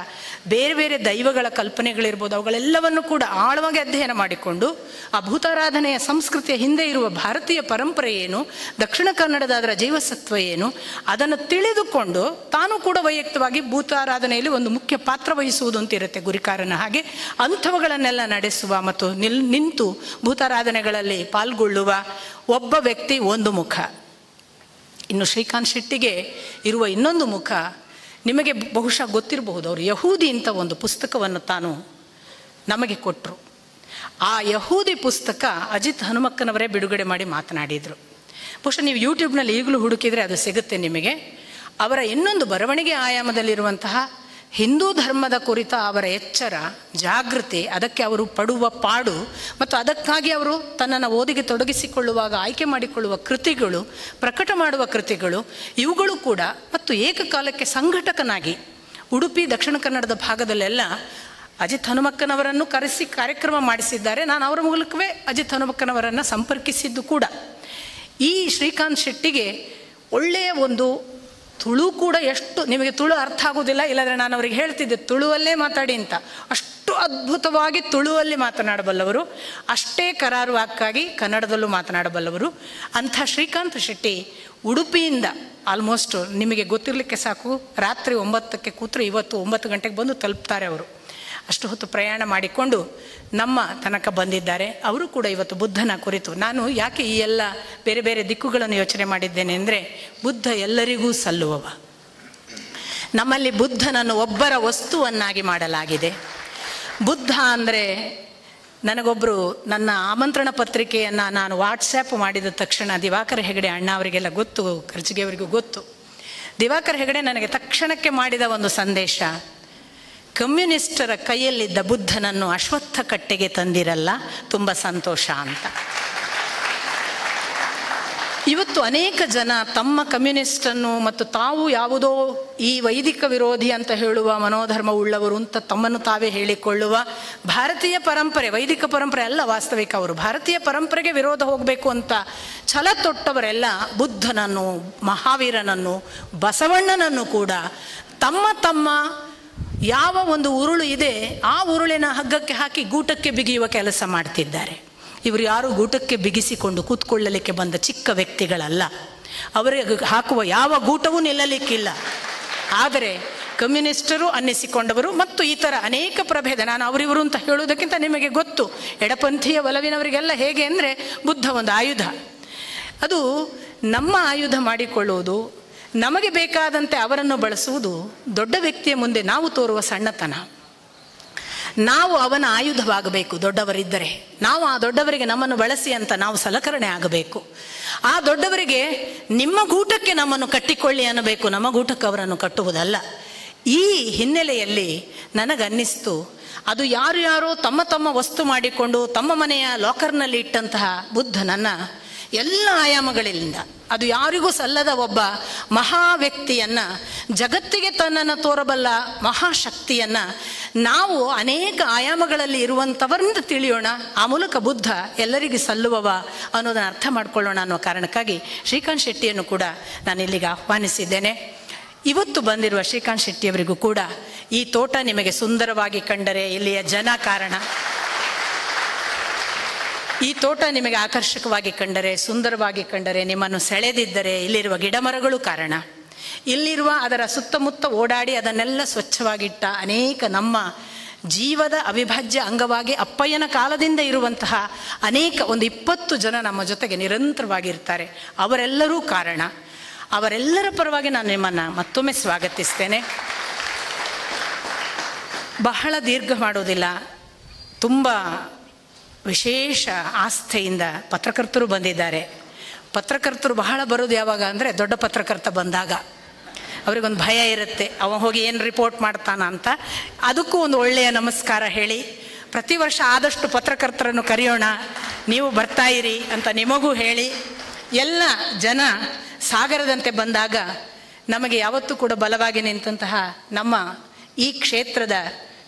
ಬೇರೆ ಬೇರೆ ದೈವಗಳ ಕಲ್ಪನೆಗಳಿರ್ಬೋದು, ಅವುಗಳೆಲ್ಲವನ್ನು ಕೂಡ ಆಳವಾಗಿ ಅಧ್ಯಯನ ಮಾಡಿಕೊಂಡು ಆ ಭೂತಾರಾಧನೆಯ ಸಂಸ್ಕೃತಿಯ ಹಿಂದೆ ಇರುವ ಭಾರತೀಯ ಪರಂಪರೆ ಏನು, ದಕ್ಷಿಣ ಕನ್ನಡದ ಅದರ ಜೀವಸತ್ವ ಏನು, ಅದನ್ನು ತಿಳಿದುಕೊಂಡು ತಾನು ಕೂಡ ವೈಯಕ್ತಿಕವಾಗಿ ಭೂತಾರಾಧನೆಯಲ್ಲಿ ಒಂದು ಮುಖ್ಯ ಪಾತ್ರ ವಹಿಸುವುದು ಅಂತ ಇರುತ್ತೆ ಗುರಿಕಾರನ ಹಾಗೆ. ಅಂಥವುಗಳನ್ನೆಲ್ಲ ನಡೆಸುವ ಮತ್ತು ನಿಂತು ಭೂತಾರಾಧನೆಗಳಲ್ಲಿ ಪಾಲ್ಗೊಳ್ಳುವ ಒಬ್ಬ ವ್ಯಕ್ತಿ ಒಂದು ಮುಖ. ಇನ್ನು ಶ್ರೀಕಾಂತ್ ಶೆಟ್ಟಿಗೆ ಇರುವ ಇನ್ನೊಂದು ಮುಖ ನಿಮಗೆ ಬಹುಶಃ ಗೊತ್ತಿರಬಹುದು. ಅವರು ಯಹೂದಿ ಅಂತ ಒಂದು ಪುಸ್ತಕವನ್ನು ತಾನು ನಮಗೆ ಕೊಟ್ಟರು. ಆ ಯಹೂದಿ ಪುಸ್ತಕ ಅಜಿತ್ ಹನುಮಕ್ಕನವರೇ ಬಿಡುಗಡೆ ಮಾಡಿ ಮಾತನಾಡಿದರು. ಬಹುಶಃ ನೀವು ಯೂಟ್ಯೂಬ್ನಲ್ಲಿ ಈಗಲೂ ಹುಡುಕಿದರೆ ಅದು ಸಿಗುತ್ತೆ ನಿಮಗೆ. ಅವರ ಇನ್ನೊಂದು ಬರವಣಿಗೆ ಆಯಾಮದಲ್ಲಿರುವಂತಹ ಹಿಂದೂ ಧರ್ಮದ ಕುರಿತ ಅವರ ಎಚ್ಚರ, ಜಾಗೃತಿ, ಅದಕ್ಕೆ ಅವರು ಪಡುವ ಪಾಡು ಮತ್ತು ಅದಕ್ಕಾಗಿ ಅವರು ತನ್ನನ್ನು ಓದಿಗೆ ತೊಡಗಿಸಿಕೊಳ್ಳುವಾಗ ಆಯ್ಕೆ ಮಾಡಿಕೊಳ್ಳುವ ಕೃತಿಗಳು, ಪ್ರಕಟ ಮಾಡುವ ಕೃತಿಗಳು, ಇವುಗಳು ಕೂಡ ಮತ್ತು ಏಕಕಾಲಕ್ಕೆ ಸಂಘಟಕನಾಗಿ ಉಡುಪಿ ದಕ್ಷಿಣ ಕನ್ನಡದ ಭಾಗದಲ್ಲೆಲ್ಲ ಅಜಿತ್ ಹನುಮಕ್ಕನವರನ್ನು ಕರೆಸಿ ಕಾರ್ಯಕ್ರಮ ಮಾಡಿಸಿದ್ದಾರೆ. ನಾನು ಅವರ ಮೂಲಕವೇ ಅಜಿತ್ ಹನುಮಕ್ಕನವರನ್ನು ಸಂಪರ್ಕಿಸಿದ್ದು ಕೂಡ. ಈ ಶ್ರೀಕಾಂತ್ ಶೆಟ್ಟಿಗೆ ಒಳ್ಳೆಯ ಒಂದು ತುಳು ಕೂಡ ಎಷ್ಟು, ನಿಮಗೆ ತುಳು ಅರ್ಥ ಆಗೋದಿಲ್ಲ, ಇಲ್ಲಾಂದರೆ ನಾನು ಅವರಿಗೆ ಹೇಳ್ತಿದ್ದೆ ತುಳುವಲ್ಲೇ ಮಾತಾಡಿ ಅಂತ. ಅಷ್ಟು ಅದ್ಭುತವಾಗಿ ತುಳುವಲ್ಲಿ ಮಾತನಾಡಬಲ್ಲವರು, ಅಷ್ಟೇ ಕರಾರುವಾಕ್ಕಾಗಿ ಕನ್ನಡದಲ್ಲೂ ಮಾತನಾಡಬಲ್ಲವರು. ಅಂಥ ಶ್ರೀಕಾಂತ್ ಶೆಟ್ಟಿ ಉಡುಪಿಯಿಂದ ಆಲ್ಮೋಸ್ಟ್ ನಿಮಗೆ ಗೊತ್ತಿರಲಿಕ್ಕೆ ಸಾಕು, ರಾತ್ರಿ 9ಕ್ಕೆ ಕೂತ್ರೆ ಇವತ್ತು 9 ಗಂಟೆಗೆ ಬಂದು ತಲುಪ್ತಾರೆ ಅವರು. ಅಷ್ಟು ಹೊತ್ತು ಪ್ರಯಾಣ ಮಾಡಿಕೊಂಡು ನಮ್ಮ ತನಕ ಬಂದಿದ್ದಾರೆ. ಅವರು ಕೂಡ ಇವತ್ತು ಬುದ್ಧನ ಕುರಿತು, ನಾನು ಯಾಕೆ ಈ ಎಲ್ಲ ಬೇರೆ ಬೇರೆ ದಿಕ್ಕುಗಳನ್ನು ಯೋಚನೆ ಮಾಡಿದ್ದೇನೆ ಅಂದರೆ, ಬುದ್ಧ ಎಲ್ಲರಿಗೂ ಸಲ್ಲುವವ. ನಮ್ಮಲ್ಲಿ ಬುದ್ಧನನ್ನು ಒಬ್ಬರ ವಸ್ತುವನ್ನಾಗಿ ಮಾಡಲಾಗಿದೆ. ಬುದ್ಧ ಅಂದರೆ, ನನಗೊಬ್ಬರು ನನ್ನ ಆಮಂತ್ರಣ ಪತ್ರಿಕೆಯನ್ನು ನಾನು ವಾಟ್ಸ್ಯಾಪ್ ಮಾಡಿದ ತಕ್ಷಣ ದಿವಾಕರ ಹೆಗಡೆ ಅಣ್ಣ ಅವರಿಗೆಲ್ಲ ಗೊತ್ತು, ಖರ್ಚಿಗೆ ಅವರಿಗೂ ಗೊತ್ತು. ದಿವಾಕರ ಹೆಗಡೆ ನನಗೆ ತಕ್ಷಣಕ್ಕೆ ಮಾಡಿದ ಒಂದು ಸಂದೇಶ, ಕಮ್ಯುನಿಸ್ಟರ ಕೈಯಲ್ಲಿದ್ದ ಬುದ್ಧನನ್ನು ಅಶ್ವತ್ಥ ಕಟ್ಟೆಗೆ ತಂದಿರಲ್ಲ, ತುಂಬ ಸಂತೋಷ ಅಂತ. ಇವತ್ತು ಅನೇಕ ಜನ ತಮ್ಮ ಕಮ್ಯುನಿಸ್ಟನ್ನು ಮತ್ತು ತಾವು ಯಾವುದೋ ಈ ವೈದಿಕ ವಿರೋಧಿ ಅಂತ ಹೇಳುವ ಮನೋಧರ್ಮ ಉಳ್ಳವರು ಅಂತ ತಮ್ಮನ್ನು ತಾವೇ ಹೇಳಿಕೊಳ್ಳುವ, ಭಾರತೀಯ ಪರಂಪರೆ, ವೈದಿಕ ಪರಂಪರೆ ಅಲ್ಲ ವಾಸ್ತವಿಕ, ಅವರು ಭಾರತೀಯ ಪರಂಪರೆಗೆ ವಿರೋಧ ಹೋಗಬೇಕು ಅಂತ ಛಲ ತೊಟ್ಟವರೆಲ್ಲ ಬುದ್ಧನನ್ನು, ಮಹಾವೀರನನ್ನು, ಬಸವಣ್ಣನನ್ನು ಕೂಡ ತಮ್ಮ ತಮ್ಮ ಯಾವ ಒಂದು ಉರುಳು ಇದೆ ಆ ಉರುಳಿನ ಹಗ್ಗಕ್ಕೆ ಹಾಕಿ ಗೂಟಕ್ಕೆ ಬಿಗಿಯುವ ಕೆಲಸ ಮಾಡ್ತಿದ್ದಾರೆ. ಇವರು ಯಾರು ಗೂಟಕ್ಕೆ ಬಿಗಿಸಿಕೊಂಡು ಕೂತ್ಕೊಳ್ಳಲಿಕ್ಕೆ ಬಂದ ಚಿಕ್ಕ ವ್ಯಕ್ತಿಗಳಲ್ಲ. ಅವರಿಗೆ ಹಾಕುವ ಯಾವ ಗೂಟವೂ ನಿಲ್ಲಲಿಕ್ಕಿಲ್ಲ. ಆದರೆ ಕಮ್ಯುನಿಸ್ಟರು ಅನ್ನಿಸಿಕೊಂಡವರು ಮತ್ತು ಈ ಥರ ಅನೇಕ ಪ್ರಭೇದ, ನಾನು ಅವರಿವರು ಅಂತ ಹೇಳುವುದಕ್ಕಿಂತ ನಿಮಗೆ ಗೊತ್ತು, ಎಡಪಂಥೀಯ ಒಲವಿನವರಿಗೆಲ್ಲ ಹೇಗೆ ಅಂದರೆ ಬುದ್ಧ ಒಂದು ಆಯುಧ. ಅದು ನಮ್ಮ ಆಯುಧ ಮಾಡಿಕೊಳ್ಳುವುದು, ನಮಗೆ ಬೇಕಾದಂತೆ ಅವರನ್ನು ಬಳಸುವುದು ದೊಡ್ಡ ವ್ಯಕ್ತಿಯ ಮುಂದೆ ನಾವು ತೋರುವ ಸಣ್ಣತನ. ನಾವು ಅವನ ಆಯುಧವಾಗಬೇಕು. ದೊಡ್ಡವರಿದ್ದರೆ ನಾವು ಆ ದೊಡ್ಡವರಿಗೆ ನಮ್ಮನ್ನು ಬಳಸಿ ಅಂತ ನಾವು ಸಲಕರಣೆ ಆಗಬೇಕು. ಆ ದೊಡ್ಡವರಿಗೆ ನಿಮ್ಮ ಗೂಟಕ್ಕೆ ನಮ್ಮನ್ನು ಕಟ್ಟಿಕೊಳ್ಳಿ ಅನ್ನಬೇಕು, ನಮ್ಮ ಗೂಟಕ್ಕೆ ಅವರನ್ನು ಕಟ್ಟುವುದಲ್ಲ. ಈ ಹಿನ್ನೆಲೆಯಲ್ಲಿ ನನಗನ್ನಿಸ್ತು, ಅದು ಯಾರು ತಮ್ಮ ತಮ್ಮ ವಸ್ತು ಮಾಡಿಕೊಂಡು ತಮ್ಮ ಮನೆಯ ಲಾಕರ್ನಲ್ಲಿ ಇಟ್ಟಂತಹ ಬುದ್ಧನನ್ನು ಎಲ್ಲ ಆಯಾಮಗಳಿಂದ, ಅದು ಯಾರಿಗೂ ಸಲ್ಲದ ಒಬ್ಬ ಮಹಾ ವ್ಯಕ್ತಿಯನ್ನು, ಜಗತ್ತಿಗೆ ತನ್ನನ್ನು ತೋರಬಲ್ಲ ಮಹಾಶಕ್ತಿಯನ್ನು ನಾವು ಅನೇಕ ಆಯಾಮಗಳಲ್ಲಿ ಇರುವಂಥವರಿಂದ ತಿಳಿಯೋಣ. ಆ ಮೂಲಕ ಬುದ್ಧ ಎಲ್ಲರಿಗೂ ಸಲ್ಲುವವ ಅನ್ನೋದನ್ನು ಅರ್ಥ ಮಾಡಿಕೊಳ್ಳೋಣ ಅನ್ನೋ ಕಾರಣಕ್ಕಾಗಿ ಶ್ರೀಕಾಂತ್ ಶೆಟ್ಟಿಯನ್ನು ಕೂಡ ನಾನು ಇಲ್ಲಿಗೆ ಆಹ್ವಾನಿಸಿದ್ದೇನೆ. ಇವತ್ತು ಬಂದಿರುವ ಶ್ರೀಕಾಂತ್ ಶೆಟ್ಟಿಯವರಿಗೂ ಕೂಡ ಈ ತೋಟ ನಿಮಗೆ ಸುಂದರವಾಗಿ ಕಂಡರೆ ಇಲ್ಲಿಯ ಜನ ಕಾರಣ, ಈ ತೋಟ ನಿಮಗೆ ಆಕರ್ಷಕವಾಗಿ ಕಂಡರೆ, ಸುಂದರವಾಗಿ ಕಂಡರೆ, ನಿಮ್ಮನ್ನು ಸೆಳೆದಿದ್ದರೆ ಇಲ್ಲಿರುವ ಗಿಡಮರಗಳು ಕಾರಣ. ಇಲ್ಲಿರುವ ಅದರ ಸುತ್ತಮುತ್ತ ಓಡಾಡಿ ಅದನ್ನೆಲ್ಲ ಸ್ವಚ್ಛವಾಗಿಟ್ಟ ಅನೇಕ ನಮ್ಮ ಜೀವದ ಅವಿಭಾಜ್ಯ ಅಂಗವಾಗಿ ಅಪ್ಪಯ್ಯನ ಕಾಲದಿಂದ ಇರುವಂತಹ ಅನೇಕ ಒಂದು 20 ಜನ ನಮ್ಮ ಜೊತೆಗೆ ನಿರಂತರವಾಗಿರ್ತಾರೆ. ಅವರೆಲ್ಲರೂ ಕಾರಣ. ಅವರೆಲ್ಲರ ಪರವಾಗಿ ನಾನು ನಿಮ್ಮನ್ನು ಮತ್ತೊಮ್ಮೆ ಸ್ವಾಗತಿಸ್ತೇನೆ. ಬಹಳ ದೀರ್ಘ ಮಾಡೋದಿಲ್ಲ. ತುಂಬ ವಿಶೇಷ ಆಸ್ಥೆಯಿಂದ ಪತ್ರಕರ್ತರು ಬಂದಿದ್ದಾರೆ. ಪತ್ರಕರ್ತರು ಬಹಳ ಬರೋದು ಯಾವಾಗ ಅಂದರೆ ದೊಡ್ಡ ಪತ್ರಕರ್ತ ಬಂದಾಗ. ಅವರಿಗೊಂದು ಭಯ ಇರುತ್ತೆ, ಅವ ಹೋಗಿ ಏನು ರಿಪೋರ್ಟ್ ಮಾಡ್ತಾನ ಅಂತ. ಅದಕ್ಕೂ ಒಂದು ಒಳ್ಳೆಯ ನಮಸ್ಕಾರ ಹೇಳಿ, ಪ್ರತಿ ವರ್ಷ ಆದಷ್ಟು ಪತ್ರಕರ್ತರನ್ನು ಕರೆಯೋಣ, ನೀವು ಬರ್ತಾಯಿರಿ ಅಂತ ನಿಮಗೂ ಹೇಳಿ, ಎಲ್ಲ ಜನ ಸಾಗರದಂತೆ ಬಂದಾಗ ನಮಗೆ ಯಾವತ್ತೂ ಕೂಡ ಬಲವಾಗಿ ನಿಂತಹ ನಮ್ಮ ಈ ಕ್ಷೇತ್ರದ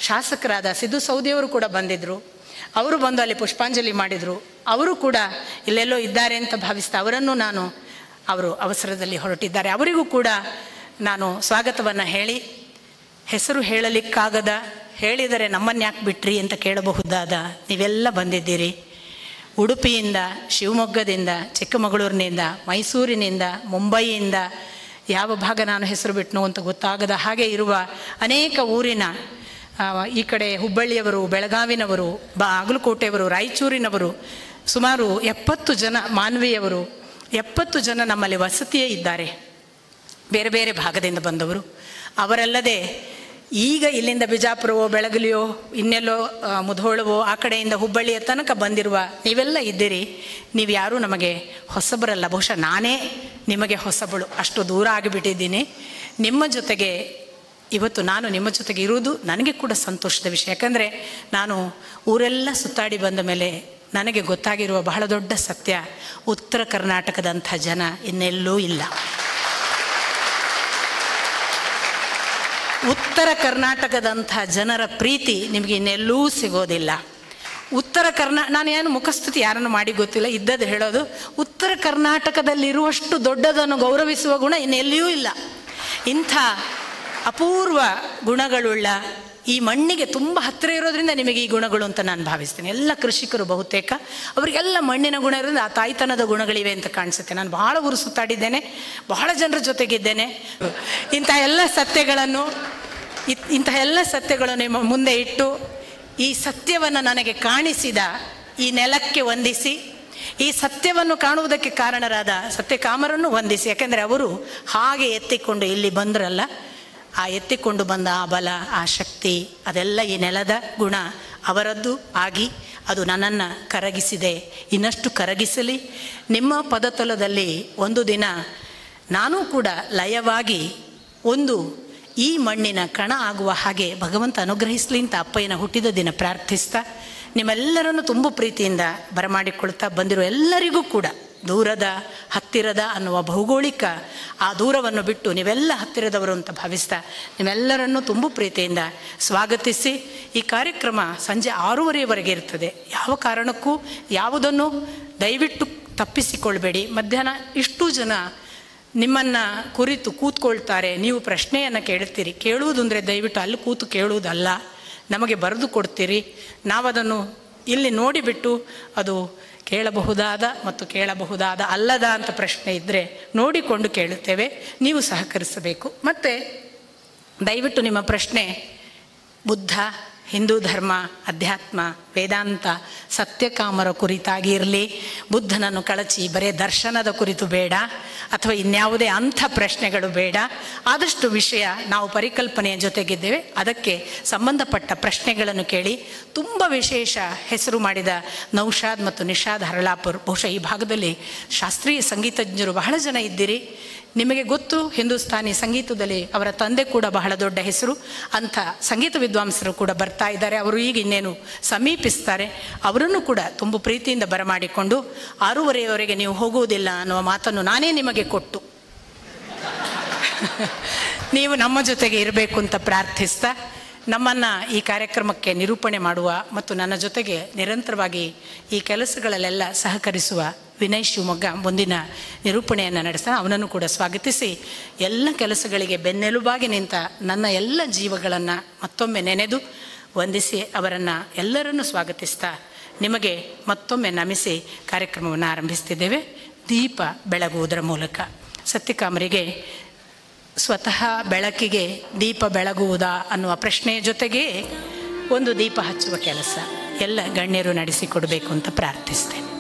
ಶಾಸಕರಾದ ಸಿದ್ದು ಸೌದಿಯವರು ಕೂಡ ಬಂದಿದ್ದರು. ಅವರು ಬಂದು ಅಲ್ಲಿ ಪುಷ್ಪಾಂಜಲಿ ಮಾಡಿದರು. ಅವರು ಕೂಡ ಇಲ್ಲೆಲ್ಲೋ ಇದ್ದಾರೆ ಅಂತ ಭಾವಿಸ್ತಾ ಅವರನ್ನು ಅವರು ಅವಸರದಲ್ಲಿ ಹೊರಟಿದ್ದಾರೆ. ಅವರಿಗೂ ಕೂಡ ನಾನು ಸ್ವಾಗತವನ್ನು ಹೇಳಿ, ಹೆಸರು ಹೇಳಲಿಕ್ಕಾಗದ, ಹೇಳಿದರೆ ನಮ್ಮನ್ನು ಯಾಕೆ ಬಿಟ್ರಿ ಅಂತ ಕೇಳಬಹುದಾದ ನೀವೆಲ್ಲ ಬಂದಿದ್ದೀರಿ. ಉಡುಪಿಯಿಂದ, ಶಿವಮೊಗ್ಗದಿಂದ, ಚಿಕ್ಕಮಗಳೂರಿನಿಂದ, ಮೈಸೂರಿನಿಂದ, ಮುಂಬೈಯಿಂದ, ಯಾವ ಭಾಗ ನಾನು ಹೆಸರು ಬಿಟ್ಟನು ಅಂತ ಗೊತ್ತಾಗದ ಹಾಗೆ ಇರುವ ಅನೇಕ ಊರಿನ, ಈ ಕಡೆ ಹುಬ್ಬಳ್ಳಿಯವರು, ಬೆಳಗಾವಿನವರು, ಬಾಗಲಕೋಟೆಯವರು, ರಾಯಚೂರಿನವರು, ಸುಮಾರು 70 ಜನ, ಮಾನ್ವಿಯವರು 70 ಜನ ನಮ್ಮಲ್ಲಿ ವಸತಿಯೇ ಇದ್ದಾರೆ, ಬೇರೆ ಬೇರೆ ಭಾಗದಿಂದ ಬಂದವರು. ಅವರಲ್ಲದೆ ಈಗ ಇಲ್ಲಿಂದ ಬಿಜಾಪುರವೋ, ಬೆಳಗಲಿಯೋ, ಇನ್ನೆಲ್ಲೋ ಮುಧೋಳವೋ, ಆ ಕಡೆಯಿಂದ ಹುಬ್ಬಳ್ಳಿಯ ತನಕ ಬಂದಿರುವ ನೀವೆಲ್ಲ ಇದ್ದೀರಿ. ನೀವು ಯಾರೂ ನಮಗೆ ಹೊಸಬರಲ್ಲ. ಬಹುಶಃ ನಾನೇ ನಿಮಗೆ ಹೊಸಬಳು, ಅಷ್ಟು ದೂರ ಆಗಿಬಿಟ್ಟಿದ್ದೀನಿ. ನಿಮ್ಮ ಜೊತೆಗೆ ಇವತ್ತು ನಾನು ನಿಮ್ಮ ಜೊತೆಗೆ ಇರುವುದು ನನಗೆ ಕೂಡ ಸಂತೋಷದ ವಿಷಯ. ಯಾಕಂದರೆ ನಾನು ಊರೆಲ್ಲ ಸುತ್ತಾಡಿ ಬಂದ ಮೇಲೆ ನನಗೆ ಗೊತ್ತಾಗಿರುವ ಬಹಳ ದೊಡ್ಡ ಸತ್ಯ, ಉತ್ತರ ಕರ್ನಾಟಕದಂಥ ಜನ ಇನ್ನೆಲ್ಲೂ ಇಲ್ಲ. ಉತ್ತರ ಕರ್ನಾಟಕದಂಥ ಜನರ ಪ್ರೀತಿ ನಿಮಗೆ ಇನ್ನೆಲ್ಲೂ ಸಿಗೋದಿಲ್ಲ. ನಾನು ಏನು ಮುಖಸ್ತುತಿ ಯಾರನ್ನು ಮಾಡಿ ಗೊತ್ತಿಲ್ಲ, ಇದ್ದದ್ದು ಹೇಳೋದು. ಉತ್ತರ ಕರ್ನಾಟಕದಲ್ಲಿರುವಷ್ಟು ದೊಡ್ಡದನ್ನು ಗೌರವಿಸುವ ಗುಣ ಇನ್ನೆಲ್ಲಿಯೂ ಇಲ್ಲ. ಇಂಥ ಅಪೂರ್ವ ಗುಣಗಳುಳ್ಳ ಈ ಮಣ್ಣಿಗೆ ತುಂಬ ಹತ್ತಿರ ಇರೋದ್ರಿಂದ ನಿಮಗೆ ಈ ಗುಣಗಳು ಅಂತ ನಾನು ಭಾವಿಸ್ತೀನಿ. ಎಲ್ಲ ಕೃಷಿಕರು ಬಹುತೇಕ ಅವರಿಗೆಲ್ಲ ಮಣ್ಣಿನ ಗುಣ ಇರೋದ್ರಿಂದ ಆ ತಾಯ್ತನದ ಗುಣಗಳಿವೆ ಅಂತ ಕಾಣಿಸುತ್ತೆ. ನಾನು ಬಹಳ ಊರು ಸುತ್ತಾಡಿದ್ದೇನೆ, ಬಹಳ ಜನರ ಜೊತೆಗಿದ್ದೇನೆ. ಇಂಥ ಎಲ್ಲ ಸತ್ಯಗಳನ್ನು ನಿಮ್ಮ ಮುಂದೆ ಇಟ್ಟು ಈ ಸತ್ಯವನ್ನು ನನಗೆ ಕಾಣಿಸಿದ ಈ ನೆಲಕ್ಕೆ ವಂದಿಸಿ, ಈ ಸತ್ಯವನ್ನು ಕಾಣುವುದಕ್ಕೆ ಕಾರಣರಾದ ಸತ್ಯಕಾಮರನ್ನು ವಂದಿಸಿ. ಯಾಕೆಂದರೆ ಅವರು ಹಾಗೆ ಎತ್ತಿಕೊಂಡು ಇಲ್ಲಿ ಬಂದ್ರಲ್ಲ, ಆ ಎತ್ತಿಕೊಂಡು ಬಂದ ಆ ಬಲ, ಆ ಶಕ್ತಿ, ಅದೆಲ್ಲ ಈ ನೆಲದ ಗುಣ ಅವರದ್ದು ಆಗಿ ಅದು ನನ್ನನ್ನು ಕರಗಿಸಿದೆ. ಇನ್ನಷ್ಟು ಕರಗಿಸಲಿ. ನಿಮ್ಮ ಪದತಲದಲ್ಲಿ ಒಂದು ದಿನ ನಾನೂ ಕೂಡ ಲಯವಾಗಿ ಒಂದು ಈ ಮಣ್ಣಿನ ಕಣ ಆಗುವ ಹಾಗೆ ಭಗವಂತ ಅನುಗ್ರಹಿಸಲಿ ಅಂತ ಅಪ್ಪಯ್ಯನ ಹುಟ್ಟಿದ ದಿನ ಪ್ರಾರ್ಥಿಸ್ತಾ, ನಿಮ್ಮೆಲ್ಲರನ್ನು ತುಂಬ ಪ್ರೀತಿಯಿಂದ ಬರಮಾಡಿಕೊಳ್ತಾ ಬಂದಿರೋ ಎಲ್ಲರಿಗೂ ಕೂಡ ದೂರದ ಹತ್ತಿರದ ಅನ್ನುವ ಭೌಗೋಳಿಕ ಆ ದೂರವನ್ನು ಬಿಟ್ಟು ನೀವೆಲ್ಲ ಹತ್ತಿರದವರು ಅಂತ ಭಾವಿಸ್ತಾ ನಿಮ್ಮೆಲ್ಲರನ್ನು ತುಂಬ ಪ್ರೀತಿಯಿಂದ ಸ್ವಾಗತಿಸಿ, ಈ ಕಾರ್ಯಕ್ರಮ ಸಂಜೆ 6:30ವರೆಗೆ ಇರ್ತದೆ. ಯಾವ ಕಾರಣಕ್ಕೂ ಯಾವುದನ್ನು ದಯವಿಟ್ಟು ತಪ್ಪಿಸಿಕೊಳ್ಬೇಡಿ. ಮಧ್ಯಾಹ್ನ ಇಷ್ಟು ಜನ ನಿಮ್ಮನ್ನು ಕುರಿತು ಕೂತ್ಕೊಳ್ತಾರೆ, ನೀವು ಪ್ರಶ್ನೆಯನ್ನು ಕೇಳ್ತೀರಿ. ಕೇಳುವುದು ಅಂದರೆ ದಯವಿಟ್ಟು ಅಲ್ಲಿ ಕೂತು ಕೇಳುವುದಲ್ಲ, ನಮಗೆ ಬರೆದು ಕೊಡ್ತೀರಿ. ನಾವದನ್ನು ಇಲ್ಲಿ ನೋಡಿಬಿಟ್ಟು ಅದು ಕೇಳಬಹುದಾದ ಮತ್ತು ಕೇಳಬಹುದಾದ ಅಲ್ಲದ ಅಂತ ಪ್ರಶ್ನೆ ಇದ್ದರೆ ನೋಡಿಕೊಂಡು ಕೇಳುತ್ತೇವೆ. ನೀವು ಸಹಕರಿಸಬೇಕು. ಮತ್ತು ದಯವಿಟ್ಟು ನಿಮ್ಮ ಪ್ರಶ್ನೆ ಬುದ್ಧ, ಹಿಂದೂ ಧರ್ಮ, ಅಧ್ಯಾತ್ಮ, ವೇದಾಂತ, ಸತ್ಯಕಾಮರ ಕುರಿತಾಗಿ ಇರಲಿ. ಬುದ್ಧನನ್ನು ಕಳಚಿ ಬರೀ ದರ್ಶನದ ಕುರಿತು ಬೇಡ, ಅಥವಾ ಇನ್ಯಾವುದೇ ಅಂಥ ಪ್ರಶ್ನೆಗಳು ಬೇಡ. ಆದಷ್ಟು ವಿಷಯ ನಾವು ಪರಿಕಲ್ಪನೆಯ ಜೊತೆಗಿದ್ದೇವೆ, ಅದಕ್ಕೆ ಸಂಬಂಧಪಟ್ಟ ಪ್ರಶ್ನೆಗಳನ್ನು ಕೇಳಿ. ತುಂಬ ವಿಶೇಷ ಹೆಸರು ಮಾಡಿದ ನೌಶಾದ್ ಮತ್ತು ನಿಷಾದ್ ಹರಳಾಪುರ್, ಬಹುಶಃ ಈ ಭಾಗದಲ್ಲಿ ಶಾಸ್ತ್ರೀಯ ಸಂಗೀತಜ್ಞರು ಬಹಳ ಜನ ಇದ್ದೀರಿ. ನಿಮಗೆ ಗೊತ್ತು, ಹಿಂದೂಸ್ತಾನಿ ಸಂಗೀತದಲ್ಲಿ ಅವರ ತಂದೆ ಕೂಡ ಬಹಳ ದೊಡ್ಡ ಹೆಸರು. ಅಂಥ ಸಂಗೀತ ವಿದ್ವಾಂಸರು ಕೂಡ ಬರ್ತಾ ಇದ್ದಾರೆ. ಅವರು ಈಗ ಇನ್ನೇನು ಸಮೀಪಿಸ್ತಾರೆ. ಅವರನ್ನು ಕೂಡ ತುಂಬ ಪ್ರೀತಿಯಿಂದ ಬರಮಾಡಿಕೊಂಡು 6:30ವರೆಗೆ ನೀವು ಹೋಗುವುದಿಲ್ಲ ಅನ್ನುವ ಮಾತನ್ನು ನಾನೇ ನಿಮಗೆ ಕೊಟ್ಟು ನೀವು ನಮ್ಮ ಜೊತೆಗೆ ಇರಬೇಕು ಅಂತ ಪ್ರಾರ್ಥಿಸ್ತಾ, ನಮ್ಮನ್ನು ಈ ಕಾರ್ಯಕ್ರಮಕ್ಕೆ ನಿರೂಪಣೆ ಮಾಡುವ ಮತ್ತು ನನ್ನ ಜೊತೆಗೆ ನಿರಂತರವಾಗಿ ಈ ಕೆಲಸಗಳಲ್ಲೆಲ್ಲ ಸಹಕರಿಸುವ ವಿನಯ್ ಶಿವಮೊಗ್ಗ ಮುಂದಿನ ನಿರೂಪಣೆಯನ್ನು ನಡೆಸ್ತಾನೆ. ಅವನನ್ನು ಕೂಡ ಸ್ವಾಗತಿಸಿ, ಎಲ್ಲ ಕೆಲಸಗಳಿಗೆ ಬೆನ್ನೆಲುಬಾಗಿ ನಿಂತ ನನ್ನ ಎಲ್ಲ ಜೀವಗಳನ್ನು ಮತ್ತೊಮ್ಮೆ ನೆನೆದು ವಂದಿಸಿ ಅವರನ್ನು ಎಲ್ಲರನ್ನೂ ಸ್ವಾಗತಿಸ್ತಾ ನಿಮಗೆ ಮತ್ತೊಮ್ಮೆ ನಮಿಸಿ ಕಾರ್ಯಕ್ರಮವನ್ನು ಆರಂಭಿಸ್ತಿದ್ದೇವೆ. ದೀಪ ಬೆಳಗುವುದರ ಮೂಲಕ ಸತ್ಯಕಾಮರಿಗೆ ಸ್ವತಃ ಬೆಳಕಿಗೆ ದೀಪ ಬೆಳಗುವುದಾ ಅನ್ನುವ ಪ್ರಶ್ನೆಯ ಜೊತೆಗೆ ಒಂದು ದೀಪ ಹಚ್ಚುವ ಕೆಲಸ ಎಲ್ಲ ಗಣ್ಯರು ನಡೆಸಿಕೊಡಬೇಕು ಅಂತ ಪ್ರಾರ್ಥಿಸ್ತೇನೆ.